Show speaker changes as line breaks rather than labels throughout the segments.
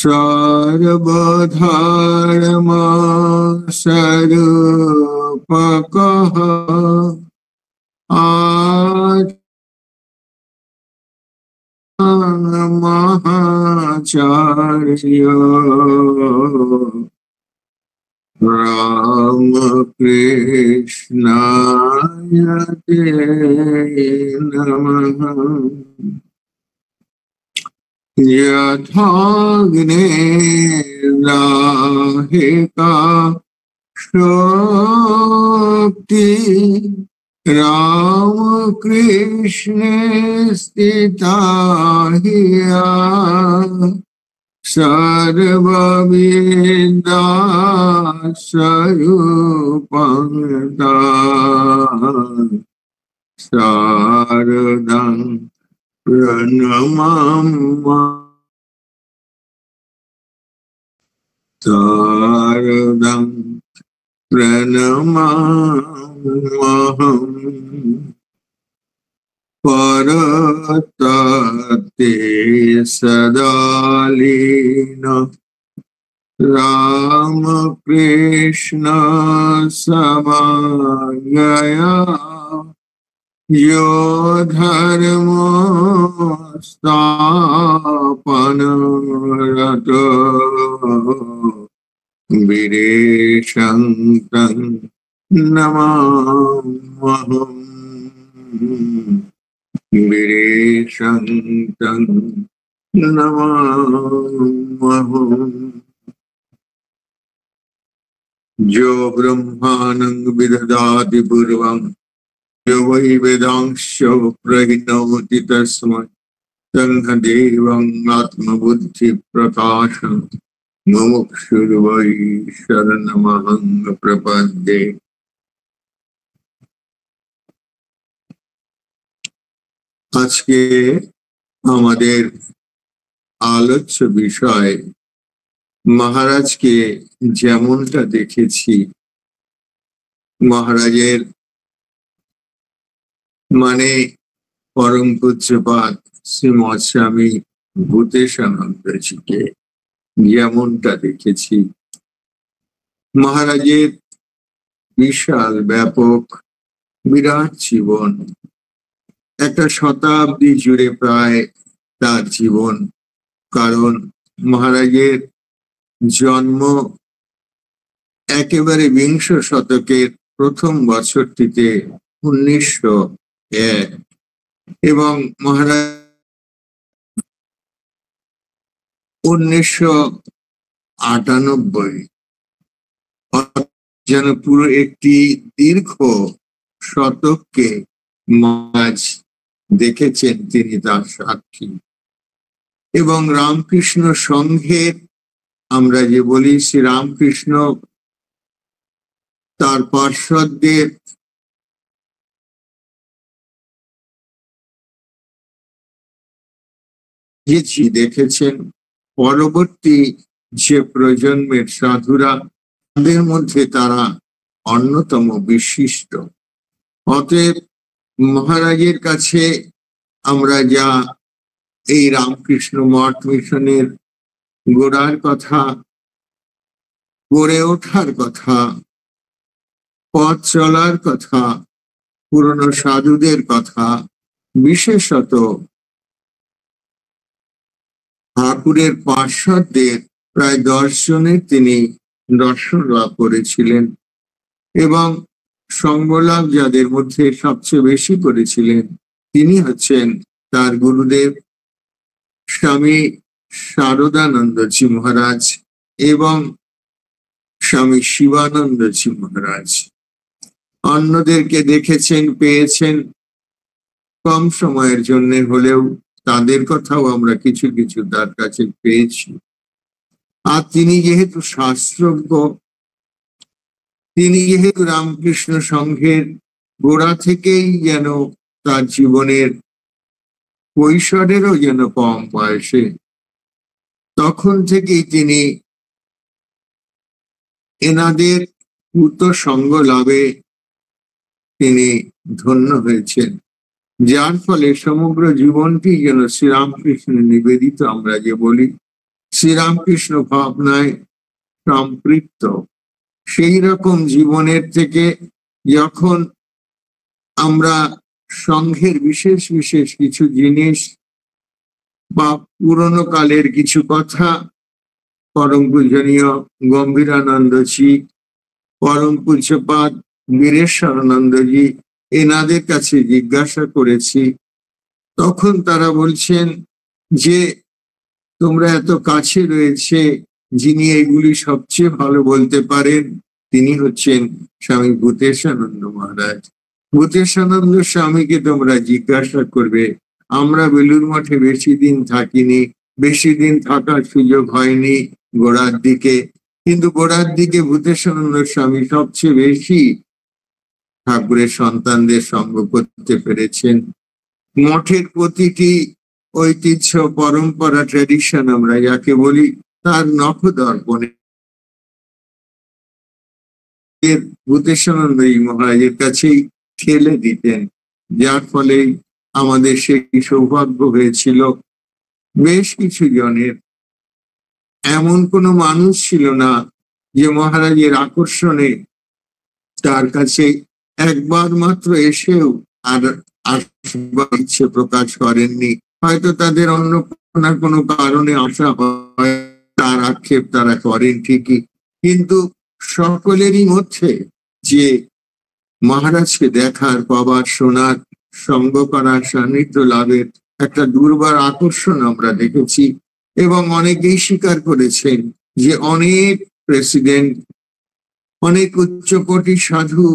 सर्वधर्मा स्वरूपकः महाचार्य रामकृष्णाय ते नमः। यथाग्नेर्दाहिका शोक्ति रामकृष्णे स्थिता हिया सर्ववेदा स्वरूपं शारदं प्रणमामि शारदं प्रणमाम्यहम् परतते सदा लीना रामकृष्ण समागया यो धर्मो स्थापनरतो वीरेशं नमाम्यहम् वीरेशं नमाम्यहम्। जो ब्रह्माणं विदधाति पूर्वं यो वै वेदांश प्रहिणोति तस्मै तन्मदेवं आत्मबुद्धिप्रकाशं मुमुक्षुर्वै शरणमहं प्रपद्ये। আজকে আমাদের আলোচ্য বিষয় মহারাজকে যেমনটা দেখেছি, মহারাজের মানে পরম পূজ্যপাদ শ্রীমৎ স্বামী ভূতেশানন্দজিকে যেমনটা দেখেছি, মহারাজের বিশাল ব্যাপক বিরাট জীবন, একটা শতাব্দী জুড়ে প্রায় তার জীবন। কারণ মহারাজের জন্ম একেবারে বিংশ শতকের প্রথম বছরটিতে 1901 এবং মহারাজ 1998, যেন পুরো একটি দীর্ঘ শতককে মহারাজ দেখেছেন, তিনি তার সাক্ষী। এবং রামকৃষ্ণ সংঘের আমরা যে বলি, শ্রী রামকৃষ্ণ তার পার্শ্বদের দেখেছেন। পরবর্তী যে প্রজন্মের সাধুরা, তাদের মধ্যে তারা অন্যতম বিশিষ্ট। অতএব মহারাজের কাছে আমরা যা এই রামকৃষ্ণ মঠ মিশনের গোড়ার কথা, গড়ে ওঠার কথা, পথ চলার কথা, পুরনো সাধুদের কথা, বিশেষত ঠাকুরের পার্শ্বদের প্রায় 10 জনের তিনি দর্শন লাভ করেছিলেন এবং সঙ্গলাভ যাদের মধ্যে সবচেয়ে বেশি করেছিলেন তিনি হচ্ছেন তার গুরুদেব স্বামী শারদানন্দজি মহারাজ এবং স্বামী শিবানন্দজি মহারাজ। অন্যদেরকে দেখেছেন, পেয়েছেন, কম সময়ের জন্য হলেও তাদের কথাও আমরা কিছু কিছু তার কাছে পেয়েছি। আর তিনি যেহেতু শাস্ত্রজ্ঞ, তিনি যেহেতু রামকৃষ্ণ সংঘের গোড়া থেকেই যেন তার জীবনের কৈশোরেরও যেন কম বয়সে, তখন থেকেই তিনি এনাদের পূত সঙ্গ লাভে তিনি ধন্য হয়েছেন, যার ফলে সমগ্র জীবনটি যেন শ্রীরামকৃষ্ণের নিবেদিত। আমরা যে বলি শ্রীরামকৃষ্ণ ভাবনায় সম্পৃক্ত। সেই রকম জীবনের থেকে যখন আমরা সংঘের বিশেষ বিশেষ কিছু জিনিস বা পুরনো কালের কিছু কথা পরম পূজনীয় গম্ভীরানন্দজি, পরম পূজ্যপাদ বীরেশ্বরানন্দজি এনাদের কাছে জিজ্ঞাসা করেছি, তখন তারা বলছেন যে তোমরা এত কাছে রয়েছে, যিনি এগুলি সবচেয়ে ভালো বলতে পারেন তিনি হচ্ছেন স্বামী ভূতেশানন্দ মহারাজ। ভূতেশানন্দ স্বামীকে তোমরা জিজ্ঞাসা করবে। আমরা বেলুড় মঠে বেশি দিন থাকিনি, বেশি দিন থাকার সুযোগ হয়নি গোড়ার দিকে, কিন্তু গোড়ার দিকে ভূতেশানন্দ স্বামী সবচেয়ে বেশি ঠাকুরের সন্তানদের সঙ্গ করতে পেরেছেন। মঠের প্রতিটি ঐতিহ্য, পরম্পরা, ট্র্যাডিশন আমরা যাকে বলি, তার নখদর্পণে ভূতেশানন্দ মহারাজের কাছেই ঠেলে দিতেন, যার ফলে আমাদের সেই সৌভাগ্য হয়েছিল। বেশ কিছু জনের এমন কোনো মানুষ ছিল না যে মহারাজের আকর্ষণে তার কাছে একবার মাত্র এসেও আর আসবার ইচ্ছে প্রকাশ করেননি। হয়তো তাদের অন্য কোনো কারণে আসা হয়, তার আক্ষেপ তারা করেন ঠিকই, কিন্তু সকলেরই মধ্যে যে মহারাজকে দেখার, পাবার, শোনার, সঙ্গ করার, সান্নিধ্য লাভের একটা দুর্বার আকর্ষণ আমরা দেখেছি। এবং অনেকেই স্বীকার করেছেন যে অনেক প্রেসিডেন্ট, অনেক উচ্চকোটি সাধু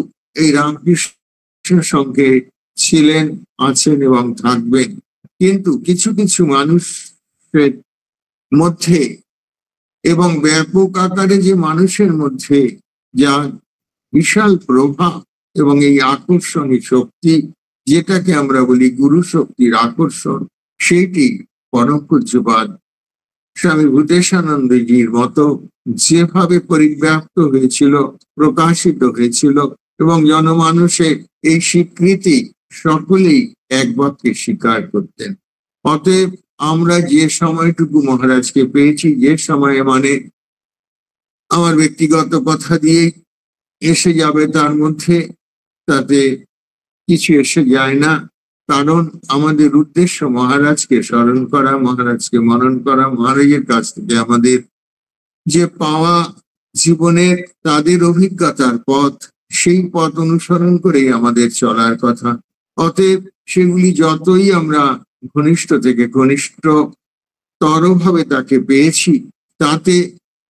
এই রামকৃষ্ণ সঙ্গে ছিলেন, আছেন এবং থাকবেন, কিন্তু কিছু কিছু মানুষের মধ্যে এবং ব্যাপক আকারে যে মানুষের মধ্যে যা বিশাল প্রভাব এবং এই আকর্ষণী শক্তি, যেটাকে আমরা বলি গুরু শক্তির আকর্ষণ, সেইটি পরম পূজ্যপাদ স্বামী ভূতেশানন্দজির মতো যেভাবে পরিব্যাপ্ত হয়েছিল, প্রকাশিত হয়েছিল, এবং জনমানুষের এই স্বীকৃতি সকলেই এক বাক্যে স্বীকার করতেন। অতএব আমরা যে সময়টুকু মহারাজকে পেয়েছি, যে সময়ে মানে আমার ব্যক্তিগত কথা দিয়ে এসে যাবে তার মধ্যে, তাতে কিছু এসে যায় না, কারণ আমাদের উদ্দেশ্য মহারাজকে স্মরণ করা, মহারাজকে মনন করা, মহারাজের কাছ থেকে আমাদের যে পাওয়া জীবনের তাদের অভিজ্ঞতার পথ, সেই পথ অনুসরণ করেই আমাদের চলার কথা। অতএব সেগুলি যতই আমরা ঘনিষ্ঠ থেকে ঘনিষ্ঠতর ভাবে তাকে পেয়েছি, তাতে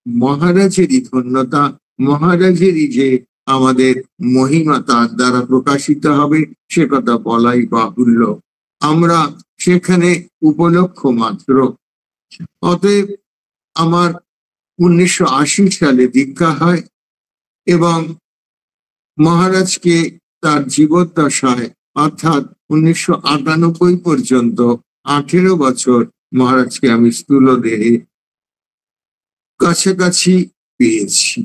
মহারাজেরই ধন্যতা, মহারাজেরই যে আমাদের মহিমা তার দ্বারা প্রকাশিত হবে, সে কথা বলাই বাহুল্য। আমরা সেখানে উপলক্ষ মাত্র। অতএব আমার 1980 সালে দীক্ষা হয় এবং মহারাজকে তার জীবদ্দশায় অর্থাৎ 1998 পর্যন্ত 18 বছর মহারাজকে আমি স্থূল দেহে কাছাকাছি পেয়েছি।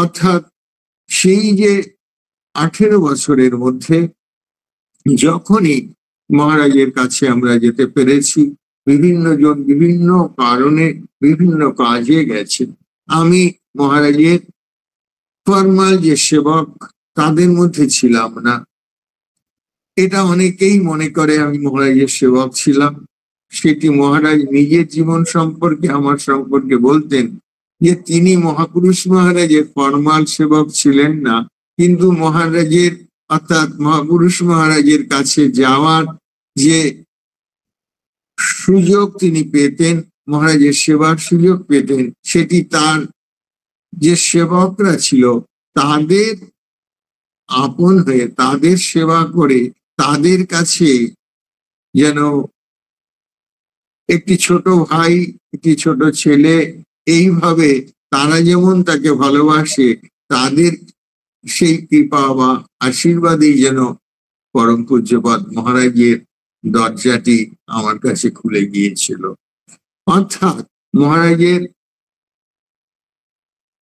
অর্থাৎ সেই যে 18 বছরের মধ্যে যখনই মহারাজের কাছে আমরা যেতে পেরেছি, বিভিন্ন জন বিভিন্ন কারণে বিভিন্ন কাজে গেছেন। আমি মহারাজের ফরমাল যে সেবক তাদের মধ্যে ছিলাম না, এটা অনেকেই মনে করে আমি মহারাজের সেবক ছিলাম। সেটি মহারাজ নিজের জীবন সম্পর্কে আমার সম্পর্কে বলতেন যে তিনি মহাপুরুষ মহারাজের ফরমাল সেবক ছিলেন না, কিন্তু মহারাজের অর্থাৎ মহাপুরুষ মহারাজের কাছে যাওয়ার যে সুযোগ তিনি পেতেন, মহারাজের সেবার সুযোগ পেতেন, সেটি তার যে সেবকরা ছিল তাদের আপন হয়ে, তাদের সেবা করে, তাদের কাছে যেন একটি ছোট ভাই, একটি ছোট ছেলে, এইভাবে তারা যেমন তাকে ভালোবাসে, তাদের সেই কৃপা বা আশীর্বাদেই যেন পরম পূজ্যপাদ মহারাজের দরজাটি আমার কাছে খুলে গিয়েছিল। অর্থাৎ মহারাজের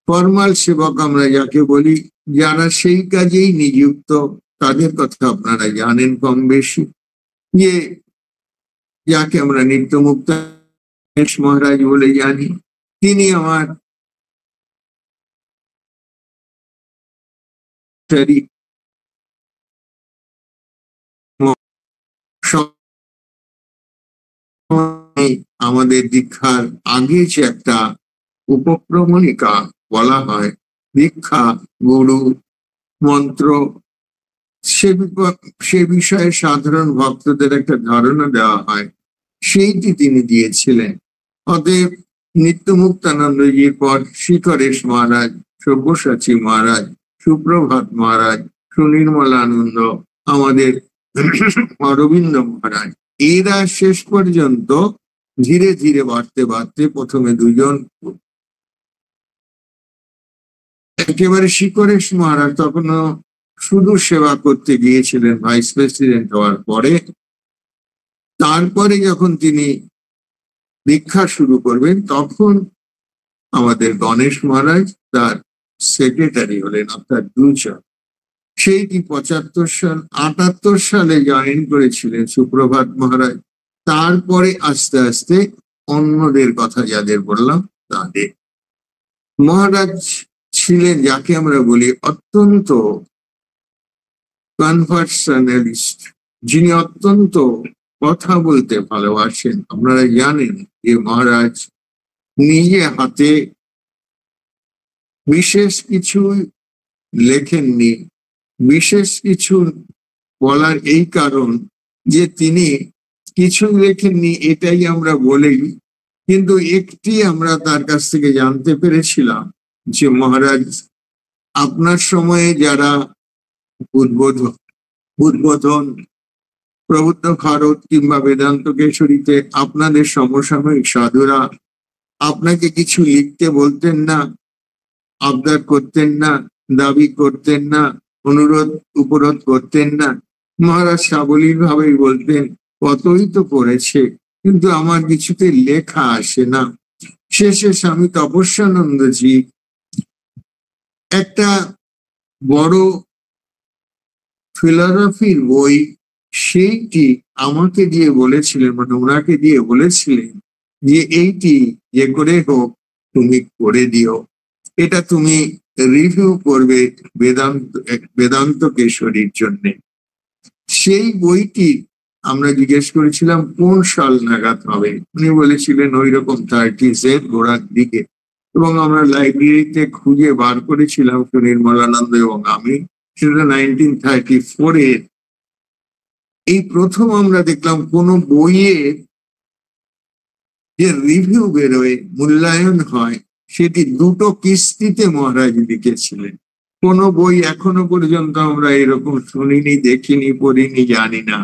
ফরমাল সেবক আমরা যাকে বলি, যারা সেই কাজেই নিযুক্ত, তাদের কথা আপনারা জানেন কম বেশি, যে যাকে আমরা নিত্যমুক্ত মহারাজ বলে জানি, তিনি আমার আমাদের দীক্ষার আগে যে একটা উপক্রমণিকা বলা হয়, দীক্ষা, গুরু, মন্ত্র, সে বিষয়ে সাধারণ ভক্তদের একটা ধারণা দেওয়া হয়, সেইটি তিনি দিয়েছিলেন। অতএব নিত্যমুক্তানন্দজির পর শিখরেশ মহারাজ, সব্যসাচী মহারাজ, সুপ্রভাত মহারাজ, সুনির্মলানন্দ, আমাদের অরবিন্দ মহারাজ, এরা শেষ পর্যন্ত ধীরে ধীরে বাড়তে বাড়তে প্রথমে দুজন, একেবারে শিখরেশ মহারাজ তখনও শুধু সেবা করতে গিয়েছিলেন ভাইস প্রেসিডেন্ট হওয়ার পরে। তারপরে যখন তিনি দীক্ষা শুরু করবেন তখন আমাদের গণেশ মহারাজ তার সেক্রেটারি হলেন, অর্থাৎ দুজন। সেইটি 75 সাল 78 সালে জয়েন করেছিলেন সুপ্রভাত মহারাজ। তারপরে আস্তে আস্তে অন্যদের কথা যাদের বললাম তাদের। মহারাজ ছিলেন যাকে আমরা বলি অত্যন্ত কনভার্সনালিস্ট, যিনি অত্যন্ত কথা বলতে ভালোবাসেন। আপনারা জানেন যে মহারাজ নিজে হাতে বিশেষ কিছু লেখেননি। বিশেষ কিছু বলার এই কারণ যে তিনি কিছু লেখেননি এটাই আমরা বলি, কিন্তু একটি আমরা তার কাছ থেকে জানতে পেরেছিলাম যে মহারাজ আপনার সময়ে যারা উদ্বোধন প্রবুদ্ধ ভারত কিংবা বেদান্ত কেশরীতে আপনাদের সমসাময়িক সাধুরা আপনাকে কিছু লিখতে বলতেন না, আবদার করতেন না, দাবি করতেন না, অনুরোধ উপরোধ করতেন না। মহারাজ সাবলীল ভাবেই বলতেন কতই তো করেছে, কিন্তু আমার কিছুতে লেখা আসে না। শেষে স্বামী তপস্যানন্দজি একটা বড় ফিলোসফির বই, সেইটি আমাকে দিয়ে বলেছিলেন, মানে ওনাকে দিয়ে বলেছিলেন যে এইটি যে করে হোক তুমি করে দিও, এটা তুমি রিভিউ করবে বেদান্ত কেশরীর জন্য। সেই বইটি আমরা জিজ্ঞেস করেছিলাম কোন সাল নাগাদ হবে, উনি বলেছিলেন ওই রকম 30s এর গোড়ার দিকে। এবং আমরা লাইব্রেরিতে খুঁজে বার করেছিলাম সুনির্মলানন্দ এবং আমি, সেটা 1934 এর। এই প্রথম আমরা দেখলাম কোন বইয়ের যে রিভিউ বেরোয়, মূল্যায়ন হয়, সেটি দুটো কিস্তিতে মহারাজ লিখেছিলেন। কোন বই এখনো পর্যন্ত আমরা এরকম শুনিনি, দেখিনি, পড়িনি, জানি না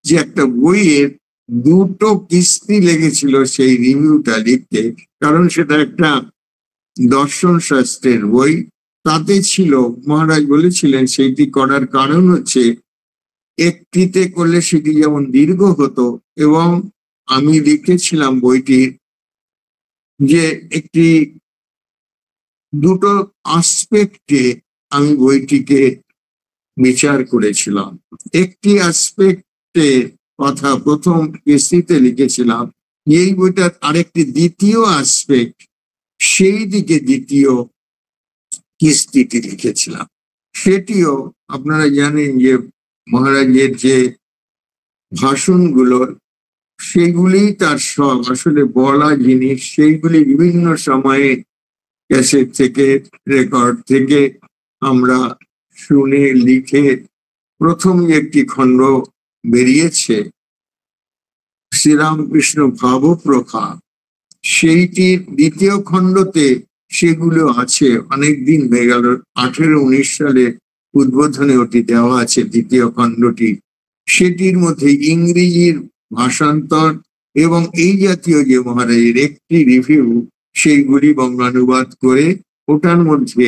যে একটা বইয়ের দুটো কিস্তি লেগেছিল সেই রিভিউটা লিখতে। কারণ সেটা একটা দর্শন শাস্ত্রের বই, তাতে ছিল মহারাজ বলেছিলেন সেইটি করার কারণ হচ্ছে একটিতে করলে সেটি যেমন দীর্ঘ হতো, এবং আমি লিখেছিলাম বইটির যে একটি দুটো আসপেক্টে আমি বইটিকে বিচার করেছিলাম। একটি আসপেক্টে কথা প্রথম কিস্তিতে লিখেছিলাম, এই বইটার আরেকটি দ্বিতীয় আসপেক্ট, সেই দিকে দ্বিতীয় কিস্তিটি লিখেছিলাম। সেটিও আপনারা জানেন যে মহারাজের যে ভাষণগুলো, সেগুলি তার সব আসলে বলা জিনিস, সেইগুলি বিভিন্ন সময়ে ক্যাসেট থেকে, রেকর্ড থেকে আমরা শুনে লিখে প্রথম একটি খণ্ড বেরিয়েছে শ্রীরামকৃষ্ণ ভাবপ্রভা, সেইটির দ্বিতীয় খণ্ডতে সেগুলো আছে। অনেকদিন হয়ে গেল, 1819 সালে উদ্বোধনে ওটি দেওয়া আছে দ্বিতীয় খণ্ডটি। সেটির মধ্যে ইংরেজির ভাষান্তর এবং এই জাতীয় যে মহারাজের একটি রিভিউ, সেইগুলি বঙ্গানুবাদ করে ওটার মধ্যে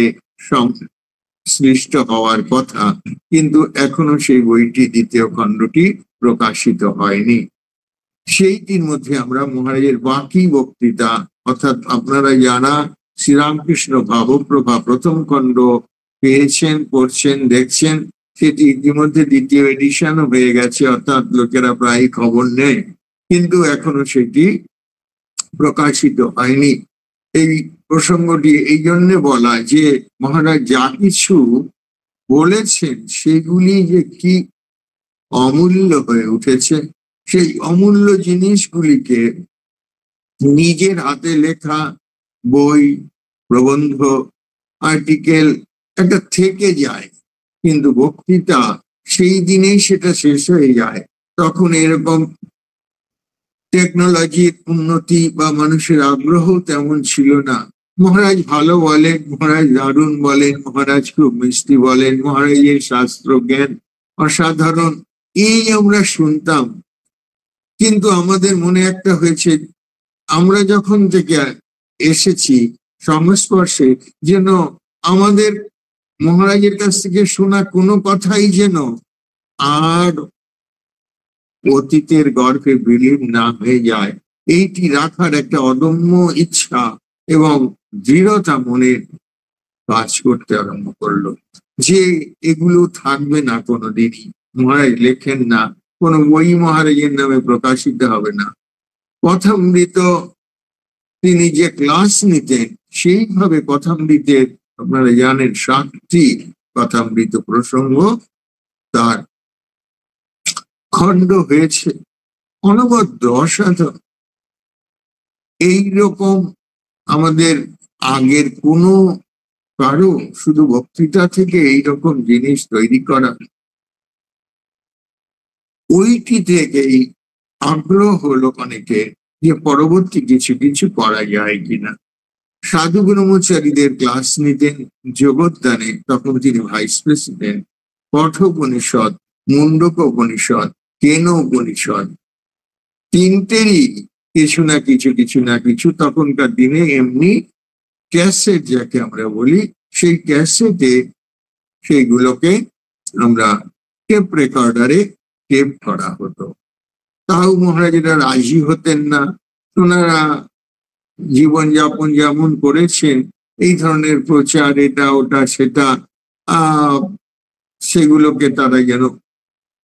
সংশ্লিষ্ট হওয়ার কথা, কিন্তু এখনো সেই বইটি দ্বিতীয় খণ্ডটি প্রকাশিত হয়নি। সেইটির মধ্যে আমরা মহারাজের বাকি বক্তৃতা, অর্থাৎ আপনারা যারা শ্রীরামকৃষ্ণ ভাবপ্রভা প্রথম খণ্ড পেয়েছেন, পড়ছেন, দেখছেন, সেটি ইতিমধ্যে দ্বিতীয় এডিশনও হয়ে গেছে, অর্থাৎ লোকেরা প্রায় খবর নেয়, কিন্তু এখনো সেটি প্রকাশিত হয়নি। এই প্রসঙ্গটি এই জন্য বলা যে মহারাজ যা কিছু বলেছেন সেগুলি যে কি অমূল্য হয়ে উঠেছে, সেই অমূল্য জিনিসগুলিকে নিজের হাতে লেখা বই, প্রবন্ধ, আর্টিকেল একটা থেকে যায়, কিন্তু বক্তৃতা সেই দিনেই সেটা শেষ হয়ে যায়। তখন এরকম টেকনোলজির উন্নতি বা মানুষের আগ্রহ তেমন ছিল না। মহারাজ ভালো বলেন, মহারাজ দারুণ বলেন, মহারাজ খুব মিষ্টি বলেন, মহারাজের শাস্ত্র জ্ঞান অসাধারণ, এই আমরা শুনতাম। কিন্তু আমাদের মনে একটা হয়েছে, আমরা যখন থেকে এসেছি সংস্পর্শে, যেন আমাদের মহারাজের কাছ থেকে শোনা কোনো কথাই যেন আর অতীতের গর্ভে বিলীন না হয়ে যায়, এইটি রাখার একটা অদম্য ইচ্ছা এবং দৃঢ়তা মনে কাজ করতে আরম্ভ করলো যে এগুলো থাকবে না কোনোদিনই। মহারাজ লেখেন না, কোনো বই মহারাজের নামে প্রকাশিত হবে না। কথামৃত তিনি যে ক্লাস নিতেন, সেইভাবে কথামৃতের আপনারা জানেন 7টি কথামৃত প্রসঙ্গ তার খণ্ড হয়েছে, অনবদ্য অসাধারণ। এইরকম আমাদের আগের কোনো কারো শুধু বক্তৃতা থেকে এইরকম জিনিস তৈরি করা, ওইটি থেকেই আগ্রহ হলো অনেকে যে পরবর্তী কিছু কিছু করা যায় কিনা। সাধু ব্রহ্মচারীদের ক্লাস নিতেন জগদ্দানে, তখন তিনি ভাইস প্রেসিডেন্ট। কঠোপনিষদ, মুন্ডক উপনিষদ, কেন উপনিষদ, তিনটেরই কিছু না কিছু কিছু না কিছু তখনকার দিনে এমনি ক্যাসেট যাকে আমরা বলি, সেই ক্যাসেটে সেইগুলোকে আমরা টেপ রেকর্ডারে টেপ করা হতো। তাও মহারাজেরা রাজি হতেন না। ওনারা জীবনযাপন যেমন করেছেন, এই ধরনের প্রচার এটা ওটা সেটা সেগুলোকে তারা যেন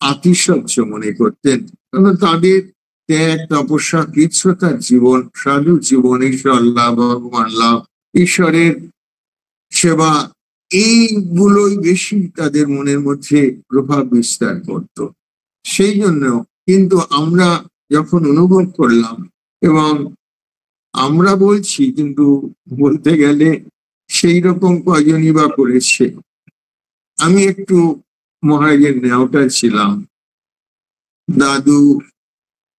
আতিশয্য মনে করতেন। কারণ তাদের ত্যাগ, তপস্যা, কৃচ্ছতার জীবন, সাধু জীবন, ঈশ্বর লাভ, ভগবান লাভ, ঈশ্বরের সেবা, এইগুলোই বেশি তাদের মনের মধ্যে প্রভাব বিস্তার করত। সেই জন্য কিন্তু আমরা যখন অনুভব করলাম, এবং আমরা বলছি কিন্তু বলতে গেলে সেই রকম কয়জনই বা করেছে। আমি একটু মহারাজের নেওটা ছিলাম, দাদু,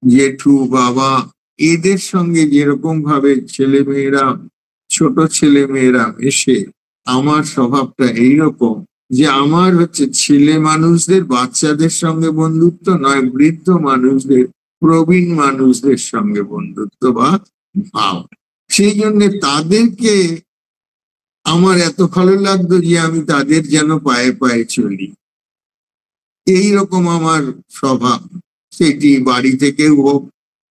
জেঠু, বাবা, এদের সঙ্গে যেরকম ভাবে ছেলে মেয়েরা, ছোট ছেলে মেয়েরা এসে, আমার স্বভাবটা এইরকম যে আমার হচ্ছে ছেলে মানুষদের, বাচ্চাদের সঙ্গে বন্ধুত্ব নয়, বৃদ্ধ মানুষদের, প্রবীণ মানুষদের সঙ্গে বন্ধুত্ব বা ভাব। সেই জন্য তাদেরকে আমার এত ভালো লাগতো যে আমি তাদের যেন পায়ে পায়ে চলি, এইরকম আমার স্বভাব। সেটি বাড়ি থেকেও হোক,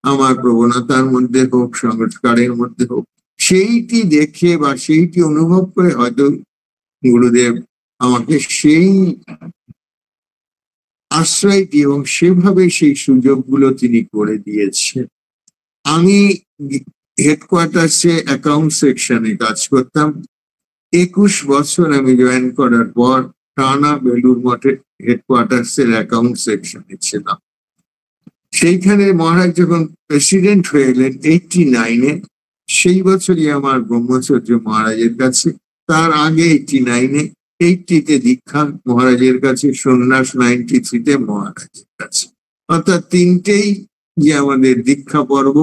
আমার প্রবণতার মধ্যে হোক, সংস্কারের মধ্যে হোক, সেইটি দেখে বা সেইটি অনুভব করে হয়তো গুরুদেব আমাকে সেই আশ্রয়টি এবং সেভাবে সেই সুযোগগুলো তিনি করে দিয়েছে। আমি হেডকোয়ার্টার্সে অ্যাকাউন্ট সেকশনে কাজ করতাম। 21 বছর আমি জয়েন করার পর টানা বেলুর মঠে হেডকোয়ার্টার্সের অ্যাকাউন্ট সেকশনে ছিলাম। সেইখানে মহারাজ যখন প্রেসিডেন্ট হয়ে এলেন 89-এ, সেই বছরই আমার ব্রহ্মচর্য মহারাজের কাছে। তার আগে 89-এ, 80-তে দীক্ষা মহারাজের কাছে, সন্ন্যাস 93-তে মহারাজের কাছে। অর্থাৎ তিনটেই যে আমাদের দীক্ষা পর্ব,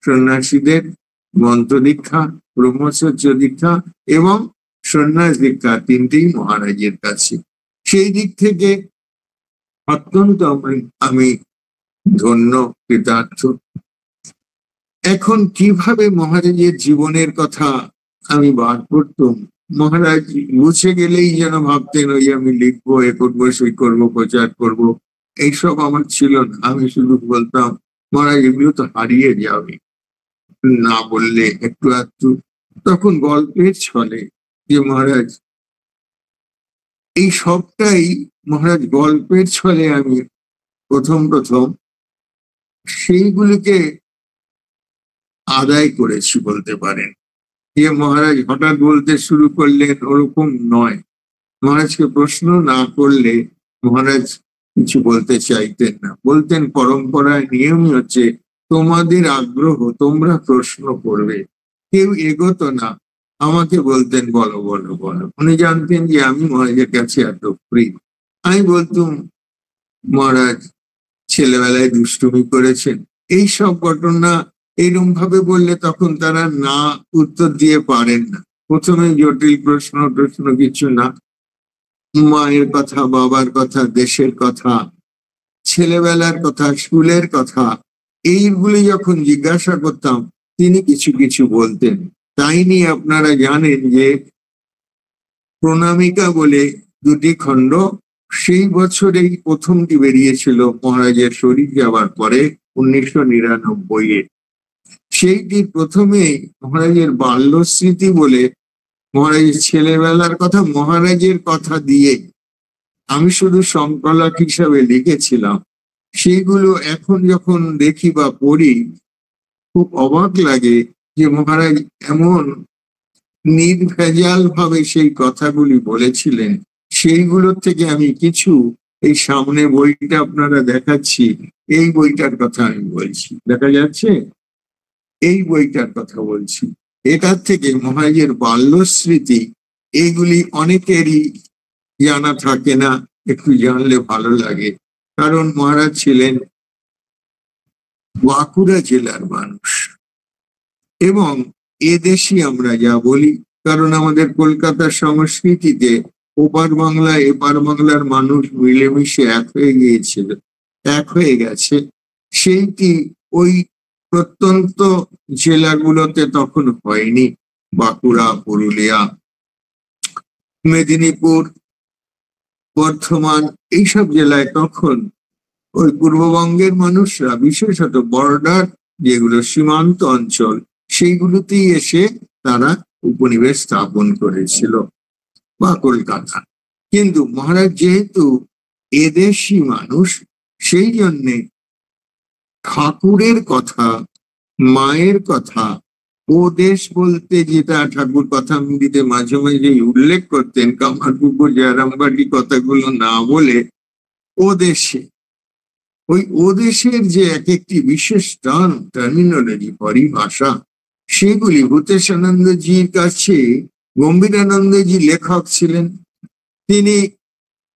সন্ন্যাসীদের মন্ত্র দীক্ষা, ব্রহ্মচর্য দীক্ষা এবং সন্ন্যাস দীক্ষা, তিনটেই মহারাজের কাছে। সেই দিক থেকে অত্যন্ত আমি ধন্য, কৃতার্থ। এখন কিভাবে মহারাজের জীবনের কথা আমি বার করতাম, মহারাজ মুছে গেলেই যেন ভাবতেন ওই আমি লিখবো, এ করবো, সেই করবো, প্রচার করব, এইসব আমার ছিল না। আমি শুধু বলতাম মহারাজ এগুলো তো হারিয়ে যাবে, না বললে একটু একটু। তখন গল্পের ছলে যে মহারাজ এই সবটাই, মহারাজ গল্পের ছলে আমি প্রথম সেইগুলিকে আদায় করেছি বলতে পারেন। যে মহারাজ হঠাৎ বলতে শুরু করলেন ওরকম নয়। মহারাজকে প্রশ্ন না করলে মহারাজ কিছু বলতে চাইতেন না, বলতেন পরম্পরায় নিয়মই হচ্ছে তোমাদের আগ্রহ, তোমরা প্রশ্ন করবে, কেউ এগোতো না, আমাকে বলতেন বলো বলো বলো। উনি জানতেন যে আমি মহারাজের কাছে এত ফ্রি। আমি বলতুম মহারাজ ছেলেবেলায় দুষ্টুমি করেছেন, এই সব ঘটনা এইরকম ভাবে বললে তখন তারা না উত্তর দিয়ে পারেন না। প্রথমে জটিল প্রশ্ন কিছু না, মায়ের কথা, বাবার কথা, দেশের কথা, ছেলেবেলার কথা, স্কুলের কথা, এইগুলি যখন জিজ্ঞাসা করতাম তিনি কিছু কিছু বলতেন। তাই নিয়ে আপনারা জানেন যে প্রণামিকা বলে দুটি খণ্ড সেই বছরেই প্রথমটি বেরিয়েছিল মহারাজের শরীর যাওয়ার পরে 1999-এ। সেইটির প্রথমেই মহারাজের বাল্য স্মৃতি বলে মহারাজের ছেলেবেলার কথা, মহারাজের কথা দিয়ে আমি শুধু সংকলক হিসাবে লিখেছিলাম। সেইগুলো এখন যখন দেখি বা পড়ি খুব অবাক লাগে যে মহারাজ এমন নির্ভেজাল ভাবে সেই কথাগুলি বলেছিলেন। সেইগুলোর থেকে আমি কিছু এই সামনে বইটা আপনারা দেখাচ্ছি, এই বইটার কথা আমি বলছি, দেখা যাচ্ছে এই বইটার কথা বলছি। এটার থেকে মহারাজের বাল্য স্মৃতি এইগুলি অনেকেরই জানা থাকে না, একটু জানলে ভালো লাগে। কারণ মহারাজ ছিলেন বাঁকুড়া জেলার মানুষ এবং এদেশি আমরা যা বলি, কারণ আমাদের কলকাতার সংস্কৃতিতে ওপার বাংলা এপার বাংলার মানুষ মিলেমিশে এক হয়ে গিয়েছিল, এক হয়ে গেছে। সেইটি ওই প্রত্যন্ত জেলাগুলোতে তখন হয়নি। বাঁকুড়া, পুরুলিয়া, মেদিনীপুর, বর্ধমান, এইসব জেলায় তখন ওই পূর্ববঙ্গের মানুষরা, বিশেষত বর্ডার যেগুলো সীমান্ত অঞ্চল, সেইগুলোতেই এসে তারা উপনিবেশ স্থাপন করেছিল বা কলকাতা। কিন্তু মহারাজ যেহেতু এদেশি মানুষ, সেই জন্যে ঠাকুরের কথা, মায়ের কথা, ও দেশ বলতে যেটা ঠাকুর কথামৃতে মাঝে মাঝে উল্লেখ করতেন, কামারপুকুর, জয়রামবাটি কথাগুলো না বলে ও দেশে, ওই ও দেশের যে এক একটি বিশেষ টার্মিনোলজি, পরিভাষা, সেগুলি ভূতেশানন্দজির কাছে, গম্ভীরানন্দজি লেখক ছিলেন, তিনি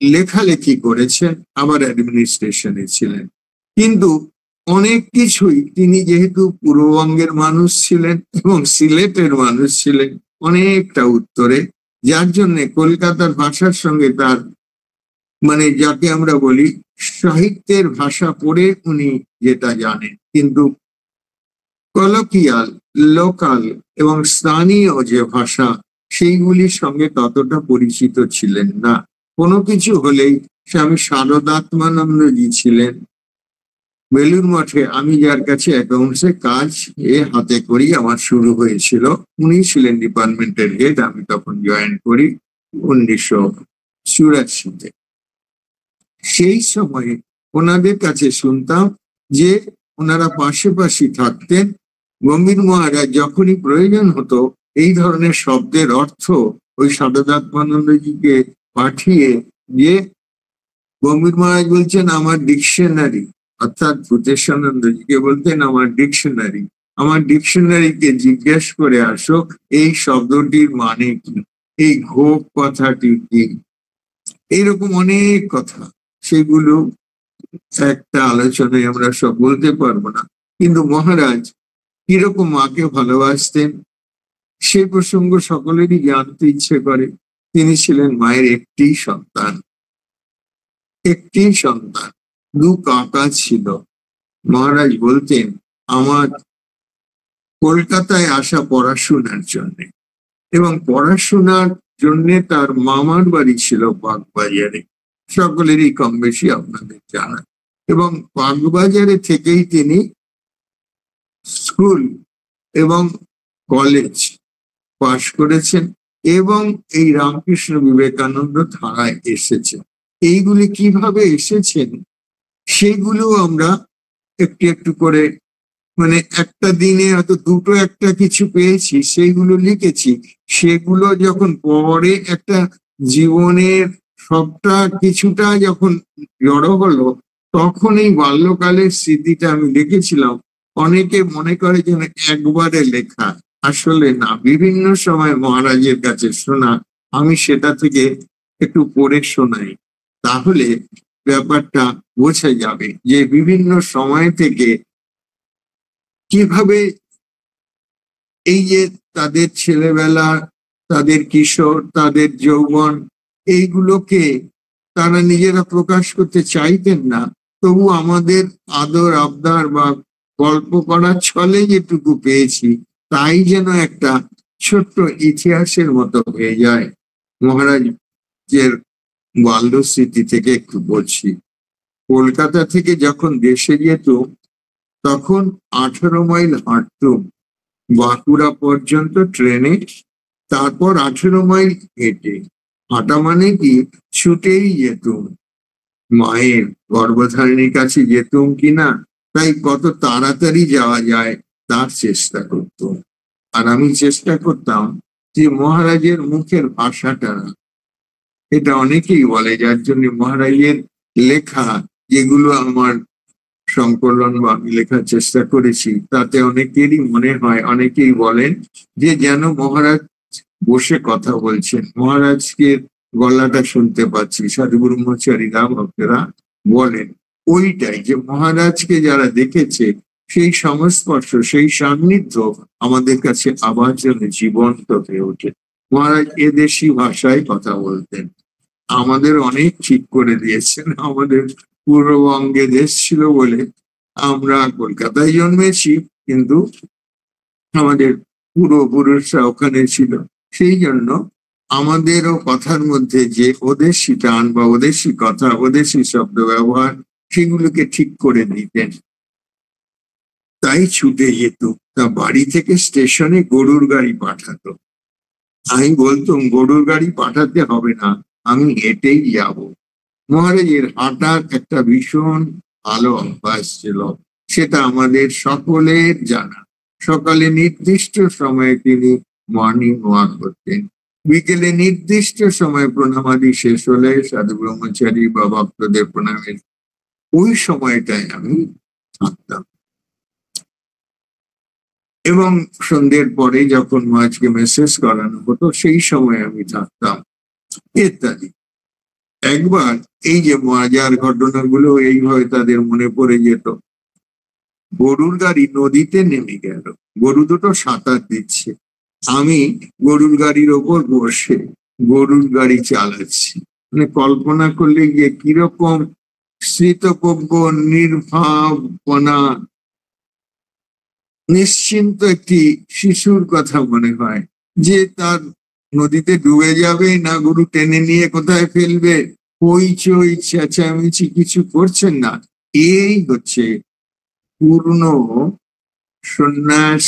লেখালেখি করেছেন, আবার অ্যাডমিনিস্ট্রেশনে ছিলেন। কিন্তু অনেক কিছুই তিনি যেহেতু পূর্ববঙ্গের মানুষ ছিলেন এবং সিলেটের মানুষ ছিলেন অনেকটা উত্তরে, যার জন্য কলকাতার ভাষার সঙ্গে তার, মানে যাকে আমরা বলি সাহিত্যের ভাষা পড়ে উনি যেটা জানেন, কিন্তু কলোকিয়াল, লোকাল এবং স্থানীয় যে ভাষা, সেইগুলির সঙ্গে ততটা পরিচিত ছিলেন না। কোনো কিছু হলেই স্বামী শারদাত্মানন্দজি ছিলেন বেলুর মঠে, আমি যার কাছে অ্যাকাউন্টসে কাজ হাতে করি আমার শুরু হয়েছিল, উনি ছিলেন ডিপার্টমেন্টের হেড। আমি তখন জয়েন করি 1984-তে। সেই সময়ে ওনাদের কাছে শুনতাম যে ওনারা পাশাপাশি থাকতেন। গম্ভীর মহারাজ যখনই প্রয়োজন হতো এই ধরনের শব্দের অর্থ ওই শারদাত্মানন্দজিকে পাঠিয়ে, যে গম্ভীর মহারাজ বলছেন আমার ডিকশনারি, অর্থাৎ ভূতেশানন্দজিকে বলতেন আমার ডিকশনারি, আমার ডিকশনারিকে জিজ্ঞেস করে আসো এই শব্দটির মানে কি, এই ঘোপ কথাটি কি, এইরকম অনেক কথা। সেগুলো একটা আলোচনায় আমরা সব বলতে পারবো না, কিন্তু মহারাজ কিরকম মাকে ভালোবাসতেন সে প্রসঙ্গ সকলেরই জানতে ইচ্ছে করে। তিনি ছিলেন মায়ের একটি সন্তান, একটি সন্তান, দু কাকা ছিল। মহারাজ বলতেন আমার কলকাতায় আসা পড়াশোনার জন্য, এবং পড়াশোনার জন্য তার মামার বাড়ি ছিল বাগবাজারে, সকলেরই কম বেশি আপনাদের জানা। এবং বাগবাজারে থেকেই তিনি স্কুল এবং কলেজ পাশ করেছেন এবং এই রামকৃষ্ণ বিবেকানন্দ ধারায় এসেছেন। এইগুলি কিভাবে এসেছেন সেগুলো আমরা একটু একটু করে মানে একটা দিনে হয়তো দুটো একটা কিছু পেয়েছি, সেইগুলো লিখেছি। সেগুলো যখন পরে একটা জীবনের সবটা কিছুটা যখন জড়ো হলো, তখন এই বাল্যকালের স্মৃতিটা আমি লিখেছিলাম। অনেকে মনে করে যেন একবারে লেখা, আসলে না, বিভিন্ন সময় মহারাজের কাছে শোনা। আমি সেটা থেকে একটু পড়ে শোনাই, তাহলে ব্যাপারটা বোঝা যাবে যে বিভিন্ন সময় থেকে কিভাবে এই যে তাদের ছেলেবেলা, তাদের কিশোর, তাদের যৌবন, এইগুলোকে তারা নিজেরা প্রকাশ করতে চাইতেন না, তবু আমাদের আদর আবদার বা গল্প করার ছলে যেটুকু পেয়েছি, তাই যেন একটা ছোট্ট ইতিহাসের মতো হয়ে যায়। মহারাজের বাল্য স্মৃতি থেকে একটু বলছি। কলকাতা থেকে যখন দেশে যেত, তখন 18 মাইল হাঁটতুম বাঁকুড়া পর্যন্ত ট্রেনে, তারপর 18 মাইল হেঁটে। হাঁটা মানে কি, ছুটেই যেতুম। মায়ের গর্ভধারিণীর কাছে যেতুম কিনা, তাই কত তাড়াতাড়ি যাওয়া যায় তার চেষ্টা করতাম। আর আমি চেষ্টা করতাম যে মহারাজের মুখের ভাষাটা, এটা অনেকেই বলে, যার জন্য মহারাজের লেখা যেগুলো আমার সংকলন বা আমি লেখার চেষ্টা করেছি, তাতে অনেকেরই মনে হয়, অনেকেই বলেন যে যেন মহারাজ বসে কথা বলছেন, মহারাজকে গলাটা শুনতে পাচ্ছি। সাধু ব্রহ্মচারীরা, ভক্তরা বলেন ওইটাই, যে মহারাজকে যারা দেখেছে সেই সংস্পর্শ, সেই সান্নিধ্য আমাদের কাছে আবার যেন জীবন্ত হয়ে ওঠে। মহারাজ এদেশি ভাষায় কথা বলতেন, আমাদের অনেক ঠিক করে দিয়েছেন। আমাদের পূর্ববঙ্গে দেশ ছিল বলে আমরা কলকাতায় জন্মেছি, কিন্তু আমাদের পূর্বপুরুষরা ওখানে ছিল, সেই জন্য আমাদেরও কথার মধ্যে যে ওদেশি টান বা ওদেশি কথা, ওদেশি শব্দ ব্যবহার, সেগুলোকে ঠিক করে দিতেন। তাই ছুটে যেত। তা বাড়ি থেকে স্টেশনে গরুর গাড়ি পাঠাতো। আমি বলতাম গরুর গাড়ি পাঠাতে হবে না, আমি হেঁটেই যাব। মহারাজের হাঁটার একটা ভীষণ ভালো অভ্যাস ছিল, সেটা আমাদের সকলের জানা। সকালে নির্দিষ্ট সময়ে তিনি মর্নিং ওয়াক করতেন, বিকেলে নির্দিষ্ট সময় প্রণামাদি শেষ হলে সাধু ব্রহ্মচারী বা ভক্তদের প্রণামের ওই সময়টায় আমি থাকতাম। এবং সন্ধ্যের পরে যখন মহারাজকে মেসেজ করানো হতো, সেই সময় আমি থাকতাম, ইত্যাদি। একবার এই যে মজার ঘটনাগুলো এইভাবে তাদের মনে পড়ে যেত। গরুর গাড়ি নদীতে নেমে গেল, গরু দুটো সাঁতার দিচ্ছে, আমি গরুর গাড়ির ওপর বসে গরুর গাড়ি চালাচ্ছি। মানে কল্পনা করলে গিয়ে কিরকম স্মৃতপজ্ঞ, নির্ভাবনা, নিশ্চিন্ত একটি শিশুর কথা মনে হয়, যে তার নদীতে ডুবে যাবে না গরু টেনে নিয়ে কোথায় ফেলবে, হইচই চেঁচামেচি কিছু করছেন না। এই হচ্ছে পূর্ণ সন্ন্যাস,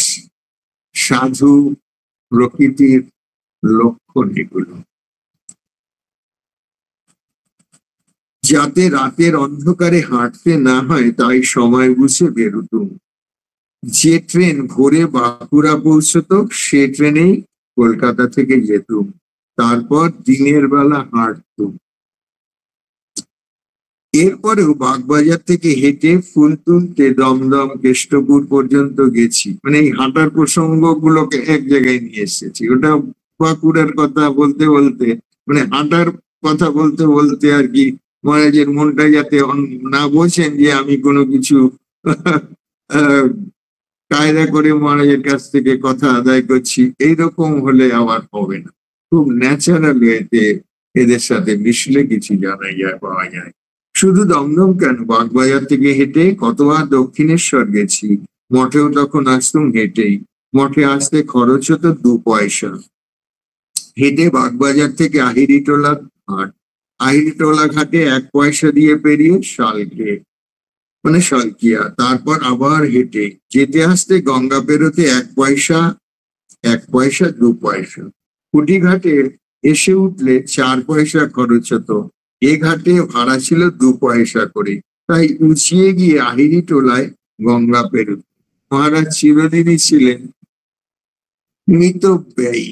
সাধু প্রকৃতির লক্ষণ এগুলো। যাতে রাতের অন্ধকারে হাঁটতে না হয়, তাই সময় বুঝে বেরোতুম। যে ট্রেন ভোরে বাঁকুড়া পৌঁছতো, সে ট্রেনেই কলকাতা থেকে যেতুম। তারপর দিনের বেলা হাঁটতুম। এরপরেও বাগবাজার থেকে হেঁটে ফুল তুলতে দমদম, কেষ্টপুর পর্যন্ত গেছি। মানে এই হাঁটার প্রসঙ্গ গুলোকে এক জায়গায় নিয়ে এসেছি। ওটা বাঁকুড়ার কথা বলতে বলতে, মানে হাঁটার কথা বলতে বলতে আর কি, মহারাজের মনটা যাতে না বোঝেন যে আমি কোনো কিছু কায়দা করে মহারাজের কাছ থেকে কথা আদায় করছি, এইরকম হলে আবার হবে না। খুব ন্যাচারাল ওয়েতে এদের সাথে মিশলে কিছু জানা যায়, পাওয়া যায়। শুধু দমদম কেন, বাগবাজার থেকে হেঁটে কতবার দক্ষিণেশ্বর গেছি। মঠেও তখন আসতুম হেঁটেই। মঠে আসতে খরচ হতো 2 পয়সা। হেঁটে বাগবাজার থেকে আহিরিটোলা ঘাট, আহিরিটোলা ঘাটে 1 পয়সা দিয়ে পেরিয়ে শালকে, মানে শালকিয়া, তারপর আবার হেঁটে যেতে আসতে গঙ্গা পেরোতে 1 পয়সা, 1 পয়সা, 2 পয়সা। কুটিঘাটে এসে উঠলে 4 পয়সা খরচ হতো। এ ঘাটে ভাড়া ছিল 2 পয়সা করে, তাই উঁচিয়ে গিয়ে আহিরিটোলায় গঙ্গা পেরোত। মহারাজ চিরদিনই ছিলেন মিতব্যয়ী।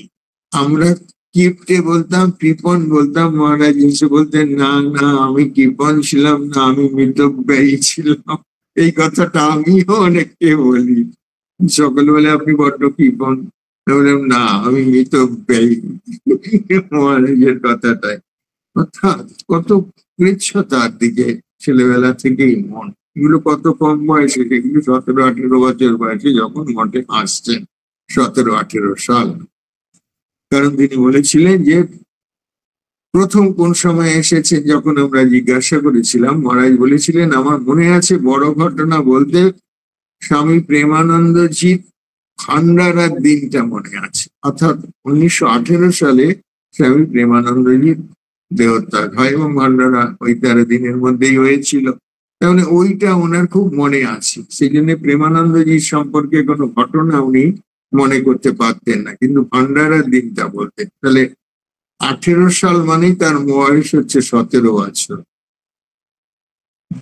আমরা কিপ্টে বলতাম, কৃপণ বলতাম, মহারাজ এসে বলতেন না না আমি কৃপণ ছিলাম না, আমি মিতব্যয়ী ছিলাম। এই কথাটা আমিও অনেককে বলি, সকলবেলা আপনি বড্ড কৃপণ, বললাম না আমি মিতব্যয়ী। মহারাজের কথাটাই, অর্থাৎ কত কৃচ্ছতার দিকে ছেলেবেলা থেকেই মন। এগুলো কত কম বয়সে, এগুলো 17-18 বছর বয়সে যখন মঠে আসছেন, 17-18 সাল। কারণ তিনি বলেছিলেন যে প্রথম কোন সময় এসেছে, যখন আমরা জিজ্ঞাসা করেছিলাম, মহারাজ বলেছিলেন আমার মনে আছে বড় ঘটনা বলতে স্বামী প্রেমানন্দজি ভান্ডারার দিনটা মনে আছে। অর্থাৎ 1918 সালে স্বামী প্রেমানন্দজির দেহত্যাগ হয় এবং ভান্ডারা ওই 13 দিনের মধ্যেই হয়েছিল। তাহলে ওইটা ওনার খুব মনে আছে, সেই জন্য প্রেমানন্দজির সম্পর্কে কোনো ঘটনা উনি মনে করতে পারতেন না, কিন্তু ভান্ডারার দিনটা বলতেন। তাহলে 18 সাল মানেই তার বয়স হচ্ছে 17 বছর।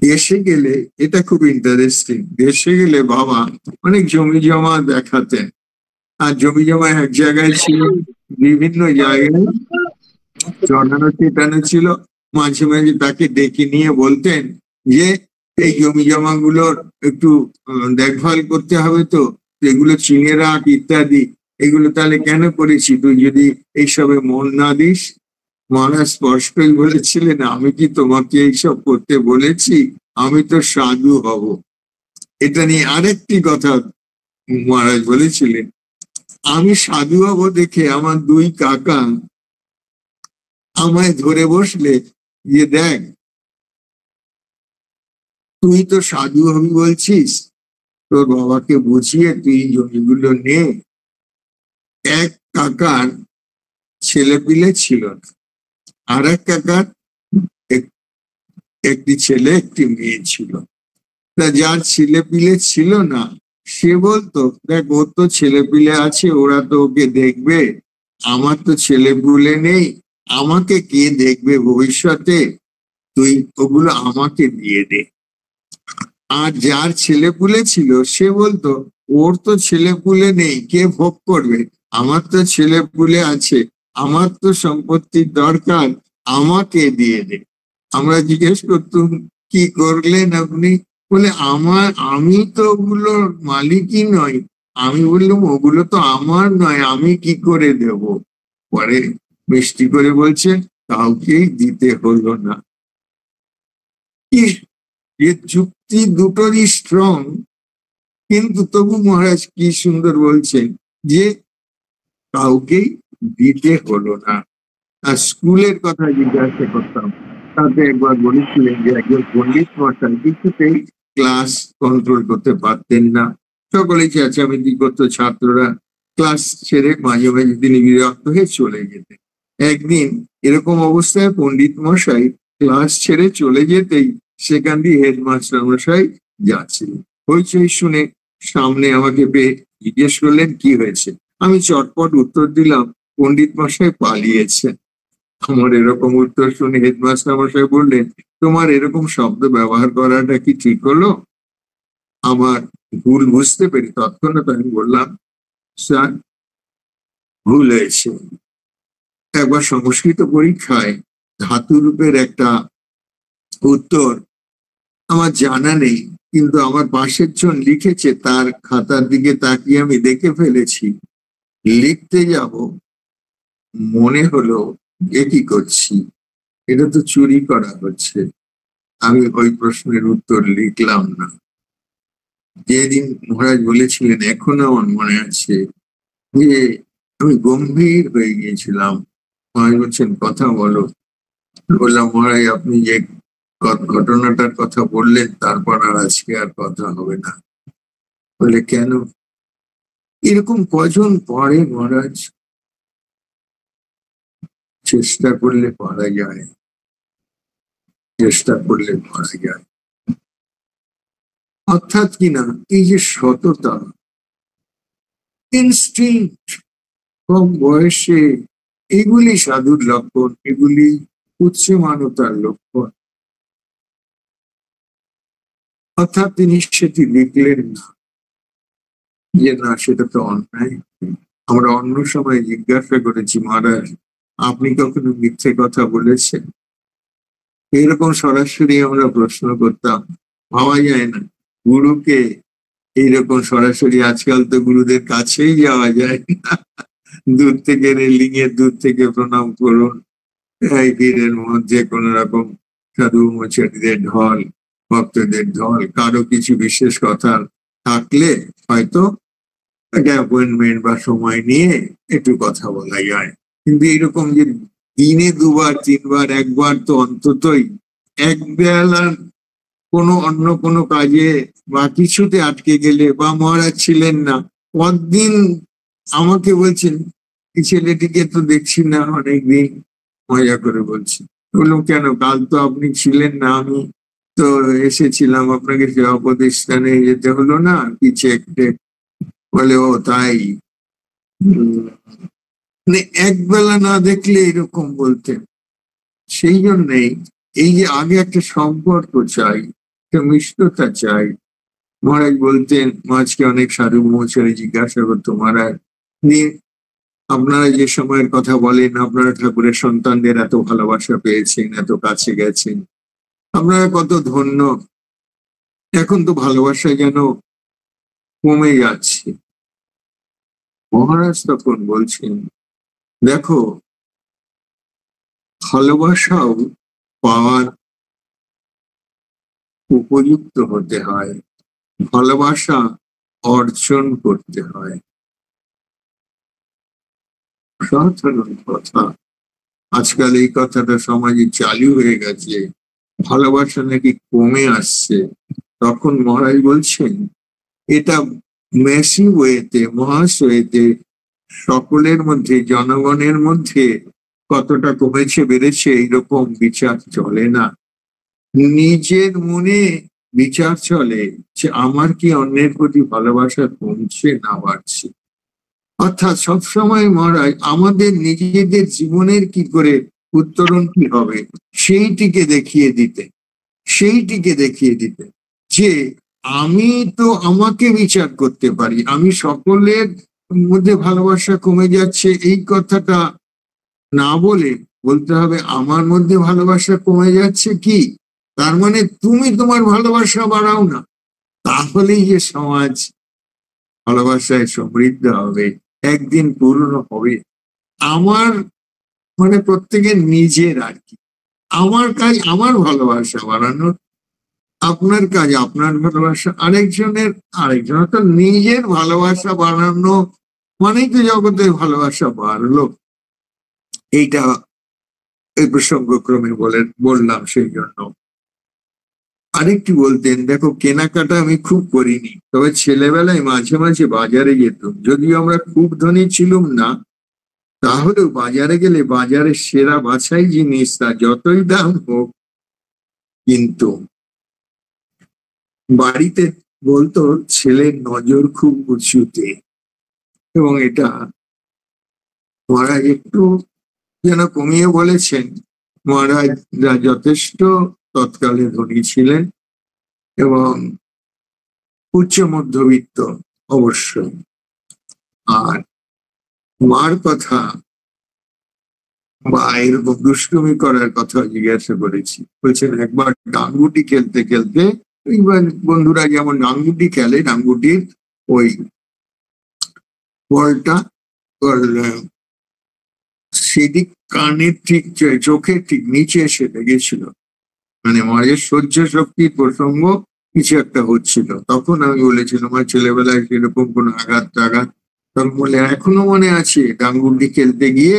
দেশে গেলে, এটা খুব ইন্টারেস্টিং, দেশে গেলে বাবা অনেক জমি জমা দেখাতেন, আর জমি জমা এক জায়গায় ছিল, বিভিন্ন জায়গায় চড়ানো চেটানো ছিল। মাঝে মাঝে তাকে ডেকে নিয়ে বলতেন যে এই জমি জমা গুলোর একটু দেখভাল করতে হবে, তো এগুলো চিনে রাখ ইত্যাদি। এগুলো তাহলে কেন করেছি, তুই যদি এইসবে মন না দিস। মহারাজ স্পষ্টই বলেছিলেন আমি কি তোমাকে এইসব করতে বলেছি, আমি তো সাধু হব। এটা নিয়ে আরেকটি কথা মহারাজ বলেছিলেন, আমি সাধু হব দেখে আমার 2 কাকা আমায় ধরে বসলে, যে দেখ তুই তো সাধু হবি বলছিস, তোর বাবাকে বুঝিয়ে তুই জমিগুলো নে। এক কাকার ছেলে পিলে ছিল না, আর এক কাকার একটি ছেলে একটি মেয়ে ছিল। তা যার ছেলে পিলে ছিল না সে বলতো দেখ ওর তো ছেলে পিলে আছে, ওরা তো ওকে দেখবে, আমার তো ছেলে পুলে নেই, আমাকে কে দেখবে ভবিষ্যতে, তুই ওগুলো আমাকে দিয়ে দে। আর যার ছেলে পুলে ছিল সে বলতো ওর তো ছেলে পুলে নেই, কে ভোগ করবে, আমার তো ছেলে পুলে আছে, আমার তো সম্পত্তির দরকার, আমাকে দিয়ে দে। আমরা জিজ্ঞেস করতুম কি করলেন আপনি, বলে আমি তো ওগুলোর মালিকই নই। আমি বললাম ওগুলো তো আমার নয়, আমি কি করে দেব। পরে মিষ্টি করে বলছে কাউকেই দিতে হলো না। কি এর যুক্তি দুটোরই স্ট্রং, কিন্তু তবু মহারাজ কি সুন্দর বলছেন যে কাউকেই দিতে হলো না। আর স্কুলের কথা জিজ্ঞাসা করতাম, তাতে একবার বলেছিলেন যে একজন পণ্ডিত মশাই কিছুতেই ক্লাস কন্ট্রোল করতে পারতেন না, সকলেই চেঁচামেচি করতো, ছাত্ররা ক্লাস ছেড়ে মাঝে মাঝে তিনি বিরক্ত হয়ে চলে যেতেন। একদিন এরকম অবস্থায় পণ্ডিত মশাই ক্লাস ছেড়ে চলে যেতেই সেখান দিয়ে হেডমাস্টার মশাই যাচ্ছিলেন। হইচই শুনে সামনে আমাকে পেয়ে জিজ্ঞেস করলেন কি হয়েছে। আমি চটপট উত্তর দিলাম পণ্ডিত মশাই পালিয়েছেন। আমার এরকম উত্তর শুনে হেডমাস্টার মশাই বললেন তোমার এরকম শব্দ ব্যবহার করাটা কি ঠিক হলো। আমার ভুল বুঝতে পেরে তৎক্ষণাৎ আমি বললাম স্যার ভুল হয়েছে। একবার সংস্কৃত পরীক্ষায় ধাতু রূপের একটা উত্তর আমার জানা নেই, কিন্তু আমার পাশের জন লিখেছে, তার খাতার দিকে তাকিয়ে আমি দেখে ফেলেছি। লিখতে যাব মনে হলো এ কি করছি, এটা তো চুরি করা হচ্ছে। আমি ওই প্রশ্নের উত্তর লিখলাম না। যেদিন মহারাজ বলেছিলেন এখনো আমার মনে আছে যে আমি গম্ভীর হয়ে গিয়েছিলাম। মহারাজ বলছেন কথা বলো। বললাম মহারাজ আপনি যে ঘটনাটার কথা বললেন তারপর আর আজকে আর কথা হবে না। বলে কেন, এরকম কজন পড়ে মহারাজ, চেষ্টা করলে পারা যায়, চেষ্টা করলে পারা যায়। অর্থাৎ কিনা এই যে সততা, ইনস্টিংক্ট, কম বয়সে, এগুলি সাধুর লক্ষণ, এগুলি উচ্চ মানবতার লক্ষণ। অর্থাৎ তিনি সেটি লিখলেন না, যে না, সেটা তো অন্যায়। আমরা অন্য সময় জিজ্ঞাসা করেছি, মহারাজ আপনি কখনো মিথ্যে কথা বলেছেন? এরকম সরাসরি আমরা প্রশ্ন করতাম। ভাবা যায় না গুরুকে এইরকম সরাসরি, আজকাল তো গুরুদের কাছেই যাওয়া যায় না, দূর থেকে রেলিং এর দূর থেকে প্রণাম করুন, এই ভিড়ের মধ্যে কোন রকম সাধু মচারীদের ঢল, ভক্তদের ঢল, কারো কিছু বিশেষ কথা থাকলে হয়তো একটা অ্যাপয়েন্টমেন্ট বা সময় নিয়ে একটু কথা বলা যায়। কিন্তু এরকম যে দিনে দুবার তিনবার, একবার তো অন্ততই এক বেলার কোনো অন্য কোনো কাজে বা কিছুতে আটকে গেলে, বা মহারাজ ছিলেন না পরদিন আমাকে বলছেন এই ছেলেটিকে তো দেখছি না অনেকদিন, মজা করে বলছি। বললাম কেন, কাল তো আপনি ছিলেন না, আমি তো এসেছিলাম, আপনাকে সেবা প্রতিষ্ঠানে যেতে হলো না কি চেক টেক? বলে ও তাই। মানে একবেলা না দেখলে এরকম বলতেন। সেই জন্যেই এই যে আগে একটা সম্পর্ক চাই, একটা মিষ্টতা চাই। মহারাজ বলতেন, মাঝকে অনেক সাধু মহাশয় জিজ্ঞাসা করতো, মহারাজ আপনারা যে সময়ের কথা বলেন, আপনারা ঠাকুরের সন্তানদের এত ভালোবাসা পেয়েছেন, এত কাছে গেছেন, আপনারা কত ধন্য। এখন তো ভালোবাসা যেন কমে যাচ্ছে। মহারাজ তখন বলছেন, দেখো ভালোবাসাও পাওয়ার উপযুক্ত হতে হয়, ভালোবাসা অর্জন করতে হয়। সাধারণ কথা, আজকাল এই কথাটা সমাজে চালু হয়ে গেছে, ভালোবাসা নাকি কমে আসছে। তখন মহারাজ বলছেন, এটা ম্যাসিভ ওয়েতে, মহাস ওয়েতে সকলের মধ্যে, জনগণের মধ্যে কতটা কমেছে বেড়েছে এইরকম বিচার চলে না। নিজের মনে বিচার চলে যে আমার কি অন্যের প্রতি ভালোবাসা কমছে না বাড়ছে। অর্থাৎ সবসময় মহারাজ আমাদের নিজেদের জীবনের কি করে উত্তরণ কি হবে সেইটিকে দেখিয়ে দিতে, সেইটিকে দেখিয়ে দিতে যে আমি তো আমাকে বিচার করতে পারি, আমি সকলের মধ্যে ভালোবাসা কমে যাচ্ছে এই কথাটা না বলে বলতে হবে আমার মধ্যে ভালোবাসা কমে যাচ্ছে কি, তার মানে তুমি তোমার ভালোবাসা বাড়াও না, তাহলেই যে সমাজ ভালোবাসায় সমৃদ্ধ হবে, একদিন পূর্ণ হবে। আমার মানে প্রত্যেকের নিজের আর কি, আমার কাজ আমার ভালোবাসা বাড়ানো, আপনার কাজ আপনার ভালোবাসা আরেকজনের, আরেকজন, অর্থাৎ নিজের ভালোবাসা বাড়ানো মানেই তো জগতের ভালোবাসা বাড়লো। এইটা এই প্রসঙ্গক্রমে বললাম। সেই জন্য আরেকটি বলতেন, দেখো কেনাকাটা আমি খুব করিনি, তবে ছেলেবেলায় মাঝে মাঝে বাজারে যেতাম, যদিও আমরা খুব ধনী ছিলাম না, তাহলেও বাজারে গেলে বাজারের সেরা বাছাই জিনিস, তা যতই দাম হোক কিন্তু বাড়িতে বলতো ছেলের নজর খুব উঁচুতে। এবং এটা মহারাজ একটু যেন কমিয়ে বলেছেন। মহারাজরা যথেষ্ট তৎকালে ধনী ছিলেন এবং উচ্চ মধ্যবিত্ত অবশ্যই। আর মার কথা বা এরকম দুষ্টুমি করার কথা জিজ্ঞাসা করেছি, বলছেন একবার ডাঙ্গুটি খেলতে খেলতে, বন্ধুরা যেমন ডাঙ্গুটি খেলে, ডাঙ্গুটির ওই বলটা সেদিক কানের ঠিক চোখের ঠিক নিচে এসে লেগেছিল, মানে মায়ের সহ্য শক্তির প্রসঙ্গ কিছু একটা হচ্ছিল। তখন আমি বলেছিলাম আমার ছেলেবেলায় সেরকম কোনো আঘাত টাঘাত, তখন বলে এখনো মনে আছে ডাঙ্গুটি খেলতে গিয়ে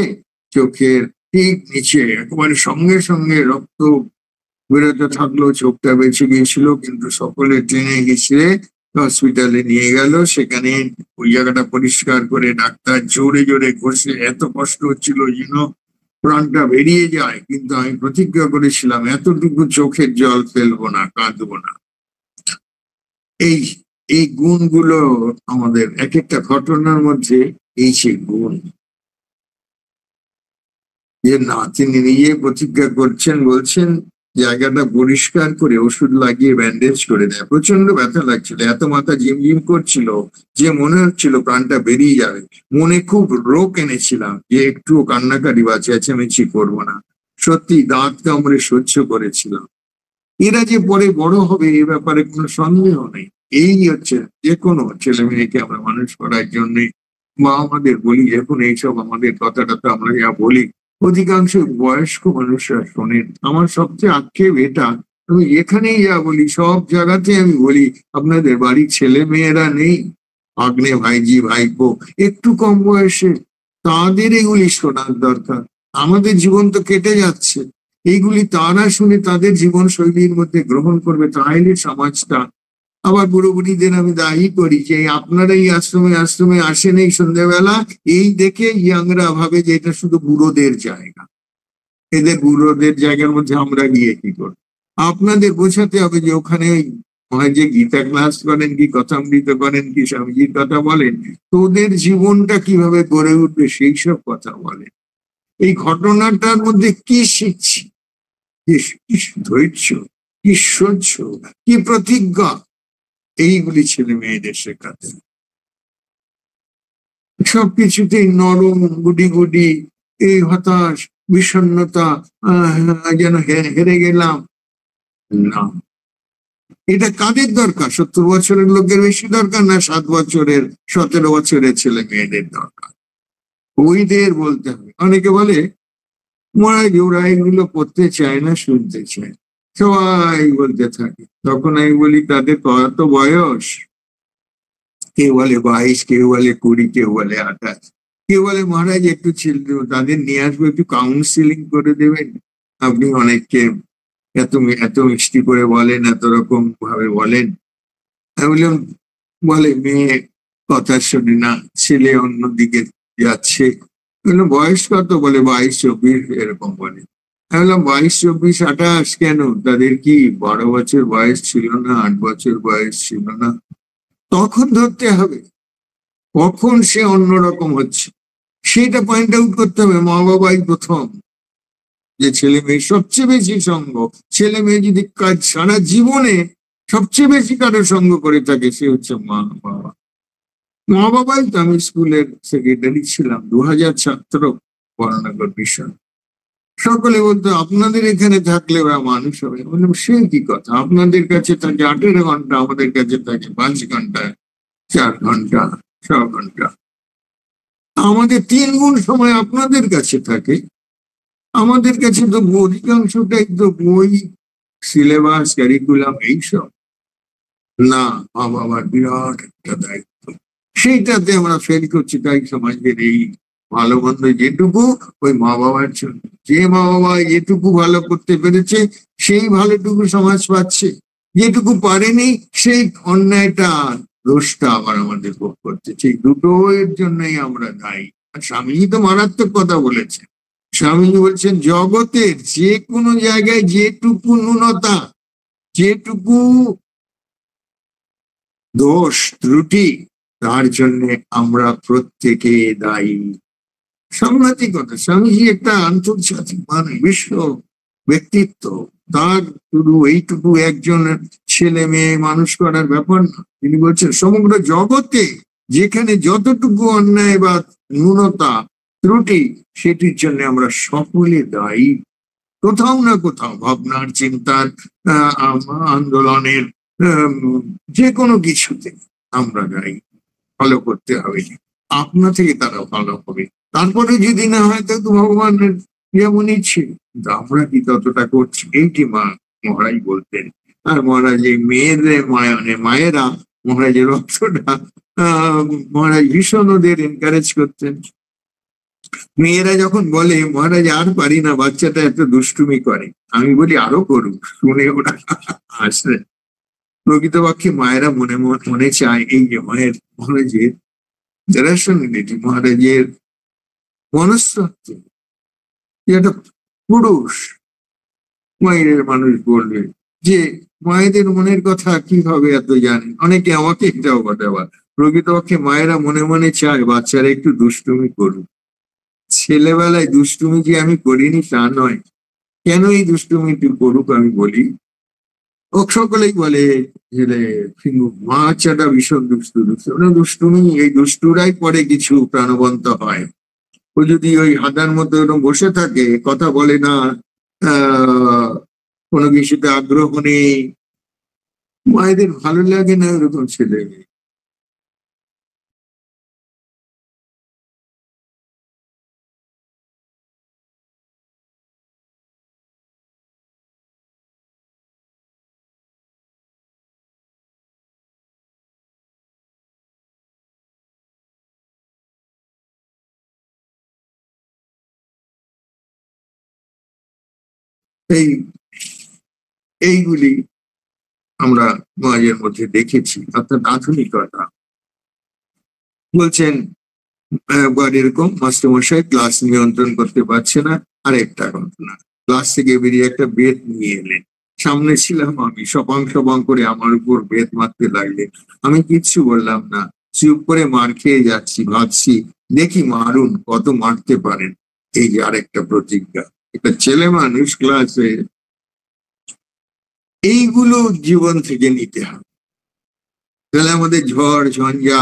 চোখের ঠিক নিচে একেবারে সঙ্গে সঙ্গে রক্ত বেরোতে থাকলো, চোখটা বেঁচে গিয়েছিল, কিন্তু সকলে টেনে গেছে হসপিটালে নিয়ে গেল, সেখানে ওই জায়গাটা পরিষ্কার করে ডাক্তার জোরে জোরে ঘষে, এত কষ্ট হচ্ছিল যেন প্রাণটা বেরিয়ে যায়, কিন্তু আমি প্রতিজ্ঞা করেছিলাম এতটুকু চোখের জল ফেলবো না, কাঁদবো না। এই এই গুণগুলো আমাদের এক একটা ঘটনার মধ্যে এই সেই গুণ, যে না তিনি নিজে প্রতিজ্ঞা করছেন, বলছেন জায়গাটা পরিষ্কার করে ওষুধ লাগিয়ে ব্যান্ডেজ করে দেয়। প্রচন্ড ব্যথা লাগছিল, এত মাথা ঝিমঝিম করছিল যে মনে হচ্ছিল প্রাণটা বেরিয়ে যাবে। মনে খুব রোগ এনেছিলাম যে একটুও কান্নাকাটি বা চেঁচামেচি করবো না। সত্যি দাঁত কামড়ে সহ্য করেছিলাম। এরা যে পরে বড় হবে এ ব্যাপারে কোনো সন্দেহ নেই। এই হচ্ছে যে কোনো ছেলে মেয়েকে আমরা মানুষ করার জন্য মা আমাদের বলি, এখন এইসব আমাদের কথাটা তো আমরা যা বলি অধিকাংশ বয়স্ক মানুষরা শোনেন। আমার সবচেয়ে আক্ষেপ এটা, আমি এখানেই যা বলি সব জায়গাতে আমি বলি, আপনাদের বাড়ির ছেলে মেয়েরা নেই, ভাগ্নে ভাইজি ভাইপো একটু কম বয়সে, তাদের এগুলি শোনার দরকার। আমাদের জীবন তো কেটে যাচ্ছে, এইগুলি তারা শুনে তাদের জীবন শৈলীর মধ্যে গ্রহণ করবে, তাহলে সমাজটা। আবার বুড়ো বুড়িদের আমি দায়ী করি যে আপনারা এই আশ্রমে আশ্রমে আসেন এই সন্ধ্যাবেলা, এই দেখে ইয়াংরা ভাবে যে এটা শুধু বুড়োদের জায়গা, এদের বুড়োদের জায়গার মধ্যে আমরা গিয়ে কি করব। আপনাদের বোঝাতে হবে যে ওখানে ওই হয় যে গীতা ক্লাস করেন কি কথামৃত করেন কি স্বামীজির কথা বলেন, তোদের জীবনটা কিভাবে গড়ে উঠবে সেই সব কথা বলেন। এই ঘটনাটার মধ্যে কি শিখছি, কি ধৈর্য, কি সহ্য, কি প্রতিজ্ঞা, এইগুলি ছেলে মেয়েদের শেখাতে। সবকিছুতেই নরম গুডি গুডি, এই হতাশ বিষণ্ণতা, যেন হেরে গেলাম না। এটা কাদের দরকার? 70 বছরের লোকের বেশি দরকার না 7 বছরের 17 বছরের ছেলে মেয়েদের দরকার? ওইদের বলতে হবে। অনেকে বলে মহারাজ ওরা এগুলো করতে চায় না, শুনতে চায়, সবাই বলতে থাকে। তখন আমি বলি তাদের কত বয়স? কেউ বলে 22, কেউ বলে 20, কেউ বলে 28, কেউ বলে মহারাজ একটু তাদের নিয়ে আসবো, একটু কাউন্সিলিং করে দেবেন। আপনি অনেককে এত এত মিষ্টি করে বলেন, এত রকম ভাবে বলেন। আমি বললাম, বলে মেয়ে কথা শুনি না, ছেলে অন্যদিকে যাচ্ছে। বললাম বয়স কত? বলে 22, 24 এরকম বলে। আমি বললাম 22, 24, 28 কেন? তাদের কি 12 বছর বয়স ছিল না? 8 বছর বয়স ছিল না? তখন ধরতে হবে কখন সে অন্যরকম হচ্ছে, সেটা পয়েন্ট আউট করতে হবে। মা বাবাই প্রথম, যে ছেলে মেয়ে সবচেয়ে বেশি সঙ্গ, ছেলে মেয়ে যদি কাজ সারা জীবনে সবচেয়ে বেশি কারো সঙ্গ করে থাকে সে হচ্ছে মা বাবা। মা বাবাই তো, আমি স্কুলের সেক্রেটারি ছিলাম, 2000 ছাত্র বরানগর বিষয়। সকলে বলতো আপনাদের এখানে থাকলে ওরা মানুষ হবে। বললাম সে কি কথা, আপনাদের কাছে থাকে 18 ঘন্টা, আমাদের কাছে থাকে 5 ঘন্টা, 4 ঘন্টা, 6 ঘন্টা। আমাদের 3 গুণ সময় আপনাদের কাছে থাকে। আমাদের কাছে তো অধিকাংশটাই তো বই, সিলেবাস, ক্যারিকুলাম এইসব না। মা বাবার বিরাট একটা দায়িত্ব, সেইটাতে আমরা ফেল করছি। তাই সমাজের এই ভালো মন্দ যেটুকু ওই মা বাবার জন্য, যে মা বাবা যেটুকু ভালো করতে পেরেছে সেই ভালোটুকু সমাজ পাচ্ছে, যেটুকু পারেনি সেই অন্যায়টা, দোষটা আবার আমাদের ভোগ করছে। ঠিক দুটো এর জন্যই আমরা দায়ী। আর স্বামীজি তো মারাত্মক কথা বলেছেন। স্বামীজি বলছেন জগতের যে কোনো জায়গায় যেটুকু ন্যূনতা, যেটুকু দোষ ত্রুটি, তার জন্য আমরা প্রত্যেকে দায়ী। সাংঘাতিকতা। স্বামীজি একটা আন্তর্জাতিক মানে বিশ্ব ব্যক্তিত্ব, তার শুধু এইটুকু একজন ছেলে মেয়ে মানুষ করার ব্যাপার না। তিনি বলছেন সমগ্র জগতে যেখানে যতটুকু অন্যায় বা ন্যূনতা ত্রুটি, সেটির জন্য আমরা সকলে দায়ী। কোথাও না কোথাও ভাবনার, চিন্তার, আন্দোলনের, যে কোনো কিছুতে আমরা দায়ী। ভালো করতে হবে, আপনা থেকে তারা ভালো হবে। তারপরে যদি না হয় তো ভগবানের যেমন ইচ্ছে, কিন্তু আমরা কি ততটা করছি? এইটি মহারাজ বলতেন। আর মহারাজ এই মেয়েদের মায়েরা মহারাজের অর্থটা মহারাজ ভীষণ ওদের এনকারেজ করতেন। মেয়েরা যখন বলে মহারাজ আর পারি না, বাচ্চাটা এত দুষ্টুমি করে, আমি বলি আরো করুক, শুনে ওরা আসে। প্রকৃতপক্ষে মায়েরা মনে মনে চায় এই যে মহারাজের রেশনালিটি, মহারাজের মনস্তত্ব, একটা পুরুষ মায়ের মানুষ বলবে যে মায়েদের মনের কথা কিভাবে এত জানেন। অনেকে আমাকে এটাও কথা বল, প্রকৃতপক্ষে মায়েরা মনে মনে চায় বাচ্চারা একটু দুষ্টুমি করুক। ছেলেবেলায় দুষ্টুমি যে আমি করিনি তা নয়, কেন এই দুষ্টুমিটি করুক আমি বলি, ও সকলেই বলে যে বাচ্চাটা ভীষণ দুষ্টুমি, এই দুষ্টুরাই পরে কিছু প্রাণবন্ত হয়। ও যদি ওই হাদার মতো বসে থাকে, কথা বলে না, কোনো কিছুতে আগ্রহ নেই, মায়েদের ভালো লাগে না এরকম ছেলে। এই এইগুলি আমরা সমাজের মধ্যে দেখেছি, অর্থাৎ আধুনিকতা। বলছেন এরকম মাস্টারমশাই ক্লাস নিয়ন্ত্রণ করতে পারছে না। আরেকটা ঘটনা, ক্লাস থেকে বেরিয়ে একটা বেত নিয়ে এলেন, সামনে ছিলাম আমি, সপাং সপাং করে আমার উপর বেত মারতে লাগলেন। আমি কিচ্ছু বললাম না, চুপ করে মার খেয়ে যাচ্ছি, ভাবছি দেখি মারুন, কত মারতে পারেন। এই যে আরেকটা প্রতিজ্ঞা, একটা ছেলে মানুষ ক্লাসে। এইগুলো জীবন থেকে নিতে হবে, তাহলে আমাদের ঝড় ঝঞ্ঝা,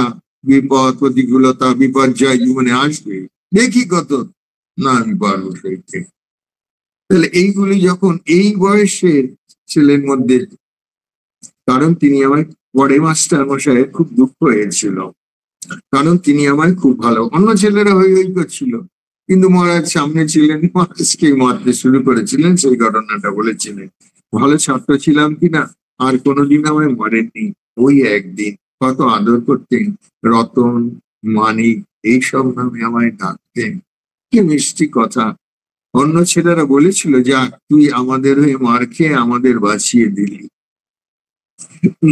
বিপদ প্রতিকূলতা বিপর্যয় জীবনে আসবে, দেখি কত না আমি পারবো সইতে। তাহলে এইগুলি যখন এই বয়সের ছেলের মধ্যে, কারণ তিনি আমায় পরে মাস্টার মশাইয়ের খুব দুঃখ হয়েছিল, কারণ তিনি আমায় খুব ভালো, অন্য ছেলেরা হই হই করছিল, কিন্তু মহারাজ সামনে ছিলেন, মহারাজকে মারতে শুরু করেছিলেন, সেই ঘটনাটা বলেছিলেন। ভালো ছাত্র ছিলাম কিনা, আর কোনোদিন আমায় মারেননি। ওই একদিন কত আদর করতেন, রতন, মানিক এইসব নামে আমায় ডাকতেন, কি মিষ্টি কথা। অন্য ছেলেরা বলেছিল, যা তুই আমাদের হয়ে মার খেয়ে আমাদের বাঁচিয়ে দিলি।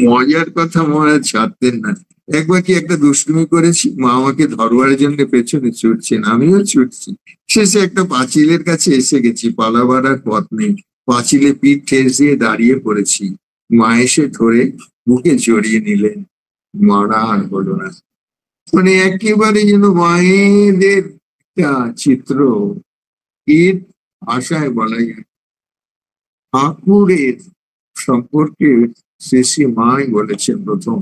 মজার কথা, মহারাজ ছাড়তেন না। একবার কি একটা দুষ্টুমি করেছি, মা আমাকে ধরবার জন্য পেছনে ছুটছেন, আমিও ছুটছি, শেষে একটা পাঁচিলের কাছে এসে গেছি, পালাবার আর পথ নেই, পাঁচিলে পিঠ ঠেস দিয়ে দাঁড়িয়ে পড়েছি। মা এসে ধরে বুকে জড়িয়ে নিলেন, মারা আর হলো না। মানে একেবারে যেন মায়েদের একটা চিত্র, এর ভাষায় বলা যায় ঠাকুরের সম্পর্কে শেষে মাই বলেছেন প্রথম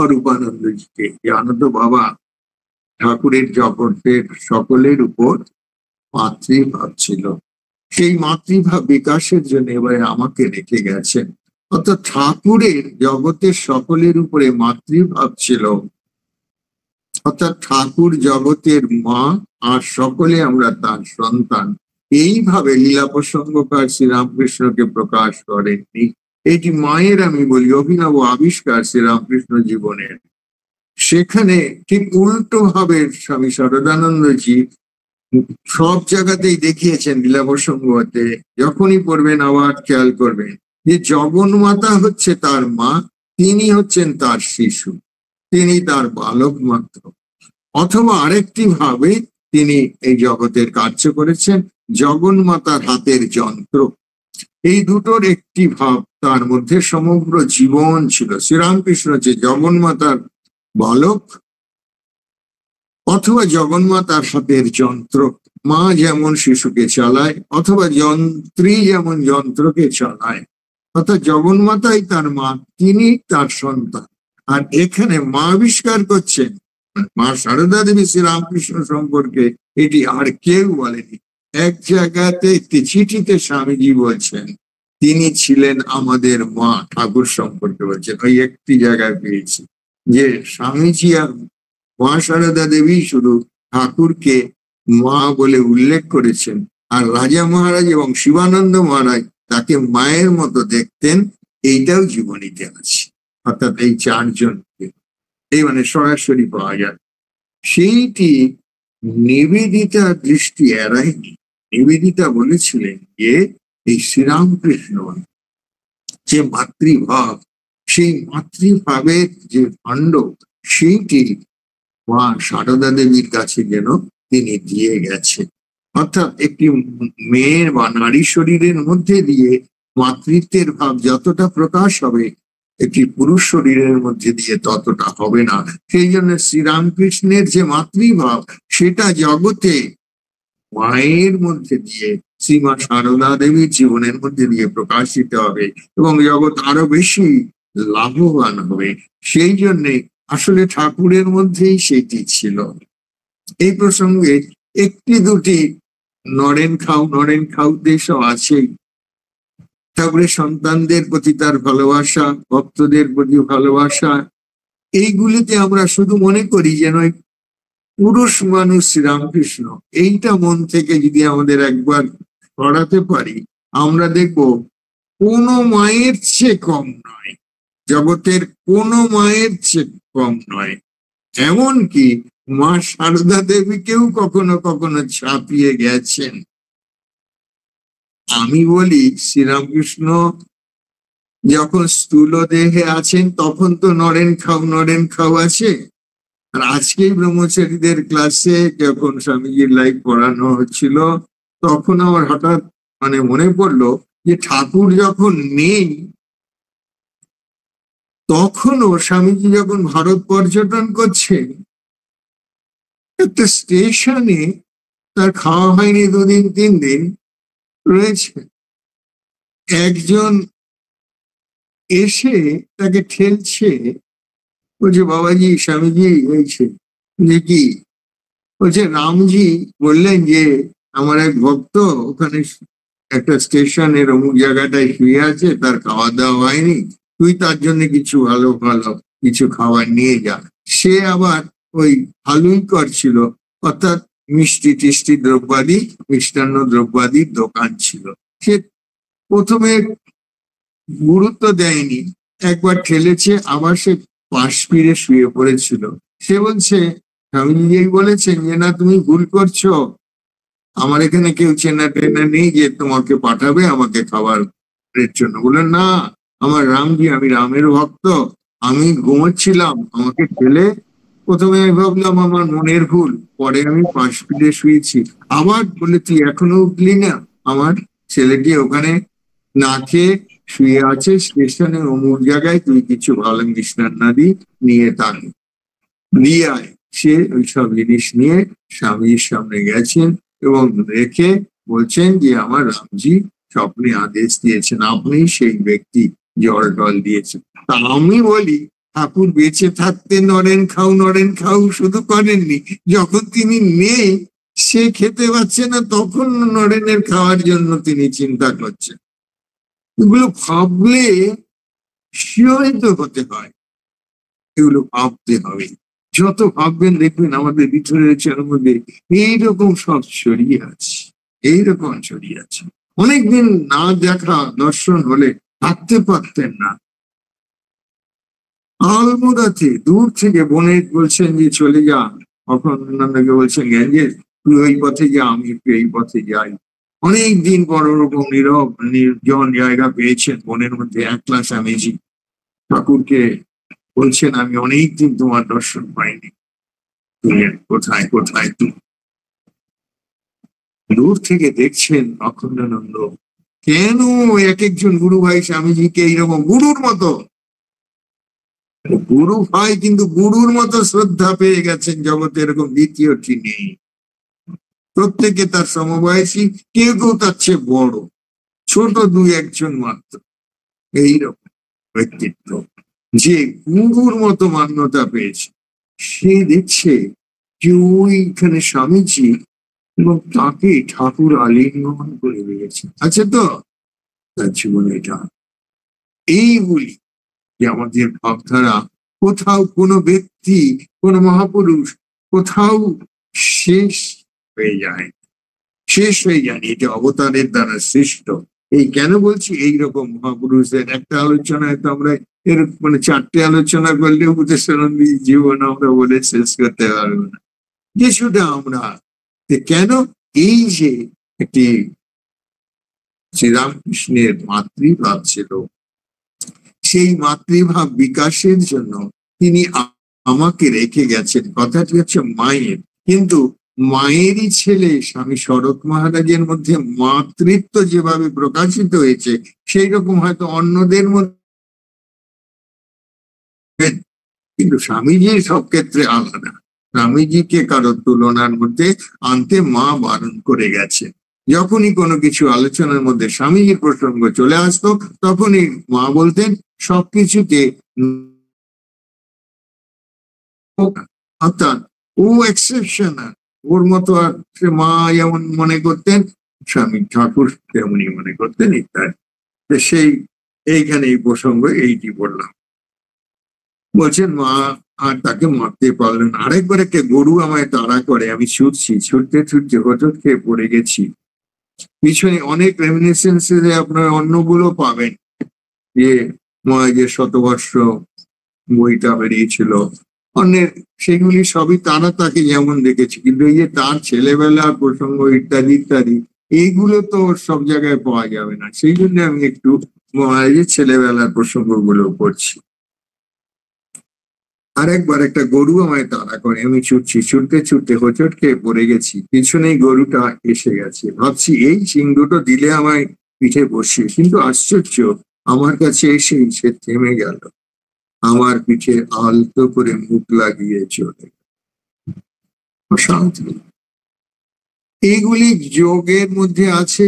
অরূপানন্দজিকে, যে আনন্দ বাবা ঠাকুরের জগতের সকলের উপর মাতৃভাব ছিল, সেই মাতৃভাব বিকাশের জন্য এবারে আমাকে রেখে গেছেন। অর্থাৎ ঠাকুরের জগতের সকলের উপরে মাতৃভাব ছিল, অর্থাৎ ঠাকুর জগতের মা, আর সকলে আমরা তার সন্তান। এইভাবে লীলা প্রসঙ্গকার শ্রীরামকৃষ্ণকে প্রকাশ করেননি। এটি মায়ের আমি বলি অভিনব আবিষ্কার শ্রীরামকৃষ্ণ জীবনের। সেখানে ঠিক উল্টো ভাবে স্বামী শারদানন্দজি সব জায়গাতেই দেখিয়েছেন লীলা প্রসঙ্গতে, যখনই পড়বেন আবার খেয়াল করবেন যে জগন্মাতা হচ্ছে তার মা, তিনি হচ্ছেন তার শিশু, তিনি তার বালক মাত্র। অথবা আরেকটি ভাবে তিনি এই জগতের কার্য করেছেন, জগন্মাতার হাতের যন্ত্র। এই দুটোর একটি ভাব তার মধ্যে সমগ্র জীবন ছিল। শ্রীরামকৃষ্ণ যে জগন্মাতার বালক, অথবা জগন্মাতার হাতের যন্ত্র। মা যেমন শিশুকে চালায়, অথবা যন্ত্রী যেমন যন্ত্রকে চালায়, অর্থাৎ জগন্মাতাই তার মা, তিনি তার সন্তান। আর এখানে মা আবিষ্কার করছেন মা সারদা দেবী শ্রীরামকৃষ্ণ সম্পর্কে, এটি আর কেউ বলেনি। এক জায়গাতে একটি চিঠিতে স্বামীজি বলছেন তিনি ছিলেন আমাদের মা, ঠাকুর সম্পর্কে বলছেন। ওই একটি জায়গায় পেয়েছি যে স্বামীজি আর মা সারদা দেবী শুধু ঠাকুরকে মা বলে উল্লেখ করেছেন, আর রাজা মহারাজ এবং শিবানন্দ মহারাজ তাকে মায়ের মতো দেখতেন, এইটাও জীবনীতে আছে। অর্থাৎ এই চারজনকে এই মানে সরাসরি পাওয়া যায়। সেইটি নিবেদিতা দৃষ্টি এড়ায়নি। নিবেদিতা বলেছিলেন যে এই শ্রীরামকৃষ্ণ যে মাতৃভাব, সেই মাতৃভাবের যে খণ্ড, সেইটি মা সারদা দেবীর কাছে যেন তিনি দিয়ে গেছে। অর্থাৎ একটি মেয়ের বা নারী শরীরের মধ্যে দিয়ে মাতৃত্বের ভাব যতটা প্রকাশ হবে, একটি পুরুষ শরীরের মধ্যে দিয়ে ততটা হবে না। সেই জন্য শ্রীরামকৃষ্ণের যে মাতৃভাব, সেটা জগতে মায়ের মধ্যে দিয়ে, শ্রীমা সারদা দেবীর জীবনের মধ্যে দিয়ে প্রকাশিত হবে এবং জগৎ আরো বেশি লাভবান হবে। সেই জন্যে আসলে ঠাকুরের মধ্যেই সেটি ছিল। এই প্রসঙ্গে একটি দুটি নরেন খাউ দেশও আছেই। ঠাকুরের সন্তানদের প্রতি তার ভালোবাসা, ভক্তদের প্রতি ভালোবাসা, এইগুলিতে আমরা শুধু মনে করি যেন পুরুষ মানুষ শ্রীরামকৃষ্ণ। এইটা মন থেকে যদি আমাদের একবার পড়াতে পারি, আমরা দেখব কোনো মায়ের চেয়ে কম নয়, জগতের কোনো মায়ের চেয়ে কম নয়। এমনকি মা সারদা দেবীকেও কখনো কখনো ছাপিয়ে গেছেন। আমি বলি শ্রীরামকৃষ্ণ যখন স্থূল দেহে আছেন তখন তো নরেন খাও আছে। আর আজকেই ব্রহ্মচারীদের ক্লাসে যখন স্বামীজির লাইভ পড়ানো হচ্ছিল, তখন আমার হঠাৎ মনে পড়লো যে ঠাকুর যখন নেই, তখনও স্বামীজি যখন ভারত পর্যটন করছেন, একটা স্টেশনে তার খাওয়া হয়নি 2 দিন 3 দিন রয়েছে, একজন এসে তাকে ঠেলছে, বলছে বাবাজি স্বামীজি হয়েছে যে কি, বলছে রামজি বললেন যে আমার এক ভক্ত ওখানে একটা স্টেশনের অমুক জায়গাটায় শুয়ে আছে, তার খাওয়া দাওয়া হয়নি, তুই তার জন্য কিছু ভালো ভালো কিছু খাবার নিয়ে যা। সে আবার ওই ভালোই করছিল, অর্থাৎ মিষ্টি টিষ্টি দ্রব্যাদি, মিষ্টান্ন দ্রব্যাদির দোকান ছিল। সে প্রথমে গুরুত্ব দেয়নি, একবার ঠেলেছে, আবার সে পাশ ফিরে শুয়ে পড়েছিল। সে বলছে স্বামীজি বলেছেন যে না তুমি ভুল করছো, আমার এখানে কেউ চেনা টেনা নেই যে তোমাকে পাঠাবে আমাকে খাবারের জন্য। বললেন না, আমার রামজি, আমি রামের ভক্ত, আমি ঘুমোচ্ছিলাম, আমাকে ঠেলে, প্রথমে আমি ভাবলাম আমার মনের ভুল, পরে আমি পাশ ফিরে শুয়েছি। আবার বলে তুই এখনো উঠলি না, আমার ছেলেটি ওখানে না খেয়ে শুয়ে আছে স্টেশনে অমুক জায়গায়, তুই কিছু ভালো মিষ্টান্নাদি নিয়ে তাকে নিয়ে আয়। সে ওইসব জিনিস নিয়ে স্বামীর সামনে গেছেন এবং রেখে বলছেন যে আমার রামজি স্বপ্নে আদেশ দিয়েছেন, আপনি সেই ব্যক্তি, জল টল দিয়েছেন। তা আমি বলি ঠাকুর বেঁচে থাকতে নরেন খাও শুধু করেননি, যখন তিনি নেই, সে খেতে পাচ্ছে না, তখন নরেনের খাওয়ার জন্য তিনি চিন্তা করছেন। এগুলো ভাবলে শিহরিত হতে হয়, এগুলো ভাবতে হবে। যত ভাববেন দেখবেন আমাদের ভিতরের মধ্যে এইরকম সব ছড়িয়ে আছে, এইরকম ছড়িয়ে আছে। অনেকদিন না দেখা দর্শন হলে থাকতে পারতেন না। আলমোড়াতে দূর থেকে বোনের বলছেন যে চলে যা, অখণ্ডানন্দকে বলছেন যে তুই ওই পথে যা, আমি একটু এই পথে যাই। অনেকদিন পর ওরকম নীরব নির্জন জায়গা পেয়েছেন বোনের মধ্যে, একলা স্বামীজি ঠাকুরকে বলছেন আমি অনেকদিন তোমার দর্শন পাইনি, তুমি কোথায় কোথায়। তুমি দূর থেকে দেখছেন অখণ্ডানন্দ, কেন এক একজন গুরু ভাই স্বামীজিকে এইরকম গুরুর মতো, গুরু ভাই কিন্তু গুরুর মতো শ্রদ্ধা পেয়ে গেছেন, জগতে এরকম দ্বিতীয়টি নেই। প্রত্যেকে তার সমবয়সী, কেউ কেউ তার চেয়ে বড়, ছোট 2-1 মাত্র। এইরকম ব্যক্তিত্ব যে গুরুর মতো মান্যতা পেয়েছে, সে দেখছে যে ওইখানে স্বামীজি এবং তাকে ঠাকুর আলিঙ্গন করে দিয়েছে। আচ্ছা, তো তার জীবনে এটা এইগুলি যে আমাদের ভাবধারা, কোথাও কোনো ব্যক্তি, কোনো মহাপুরুষ কোথাও শেষ হয়ে যায়, এটা অবতারের দ্বারা সৃষ্ট। এই কেন বলছি, এইরকম মহাপুরুষদের একটা আলোচনায় তো আমরা এর 4টে আলোচনা করলে উপদেশানন্দী জীবন আমরা বলে শেষ করতে পারবো না। কিছুটা আমরা কেন, এই যে একটি শ্রীরামকৃষ্ণের মাতৃভাব ছিল, সেই মাতৃভাব বিকাশের জন্য তিনি আমাকে রেখে গেছেন। কথাটি হচ্ছে মায়ের, কিন্তু মায়েরই ছেলে স্বামী শরৎ মহারাজের মধ্যে মাতৃত্ব যেভাবে প্রকাশিত হয়েছে, সেই রকম হয়তো অন্যদের মধ্যে, কিন্তু স্বামীজি সব ক্ষেত্রে আলাদা। স্বামীজিকে কারোর তুলনার মধ্যে আনতে মা বারণ করে গেছে। যখনই কোনো কিছু আলোচনার মধ্যে স্বামীজির প্রসঙ্গ চলে আসতো তখনই মা বলতেন সবকিছুতে অর্থাৎ ও এক্সেপশনাল, ওর মতো আর সে মা যেমন মনে করতেন স্বামী ঠাকুর তেমনই মনে করতেন ইত্যাদি। সেই এইখানে এই প্রসঙ্গ এইটি বললাম। বলছেন মা আর তাকে মারতে পারলেন। আরেকবার একটা গরু আমায় তাড়া করে, আমি ছুটছি, ছুটতে ছুটতে হোঁচট খেয়ে পড়ে গেছি। পিছনে অনেক রেমিনিসেন্সে আপনার অন্যগুলো পাবেন, যে যে শতবর্ষ বইটা বেরিয়েছিল অন্যের, সেগুলি সবই তারা তাকে যেমন দেখেছে, কিন্তু এই যে তার ছেলেবেলার প্রসঙ্গ ইত্যাদি ইত্যাদি এইগুলো তো সব জায়গায় পাওয়া যাবে না। সেই জন্য আমি একটু মহারাজের ছেলেবেলার প্রসঙ্গগুলো পড়ছি। আরেকবার একটা গরু আমায় তাড়া করে, আমি ছুটছি, ছুটতে ছুটতে হোঁচট খেয়ে পড়ে গেছি। পিছনেই গরুটা এসে গেছে। ভাবছি এই শিং দুটো দিলে আমায় পিঠে বসিয়ে, কিন্তু আশ্চর্য, আমার কাছে এসে সে থেমে গেল, আমার পিঠে আলতো করে মুখ লাগিয়ে চলে। অশান্তি এইগুলি যোগের মধ্যে আছে।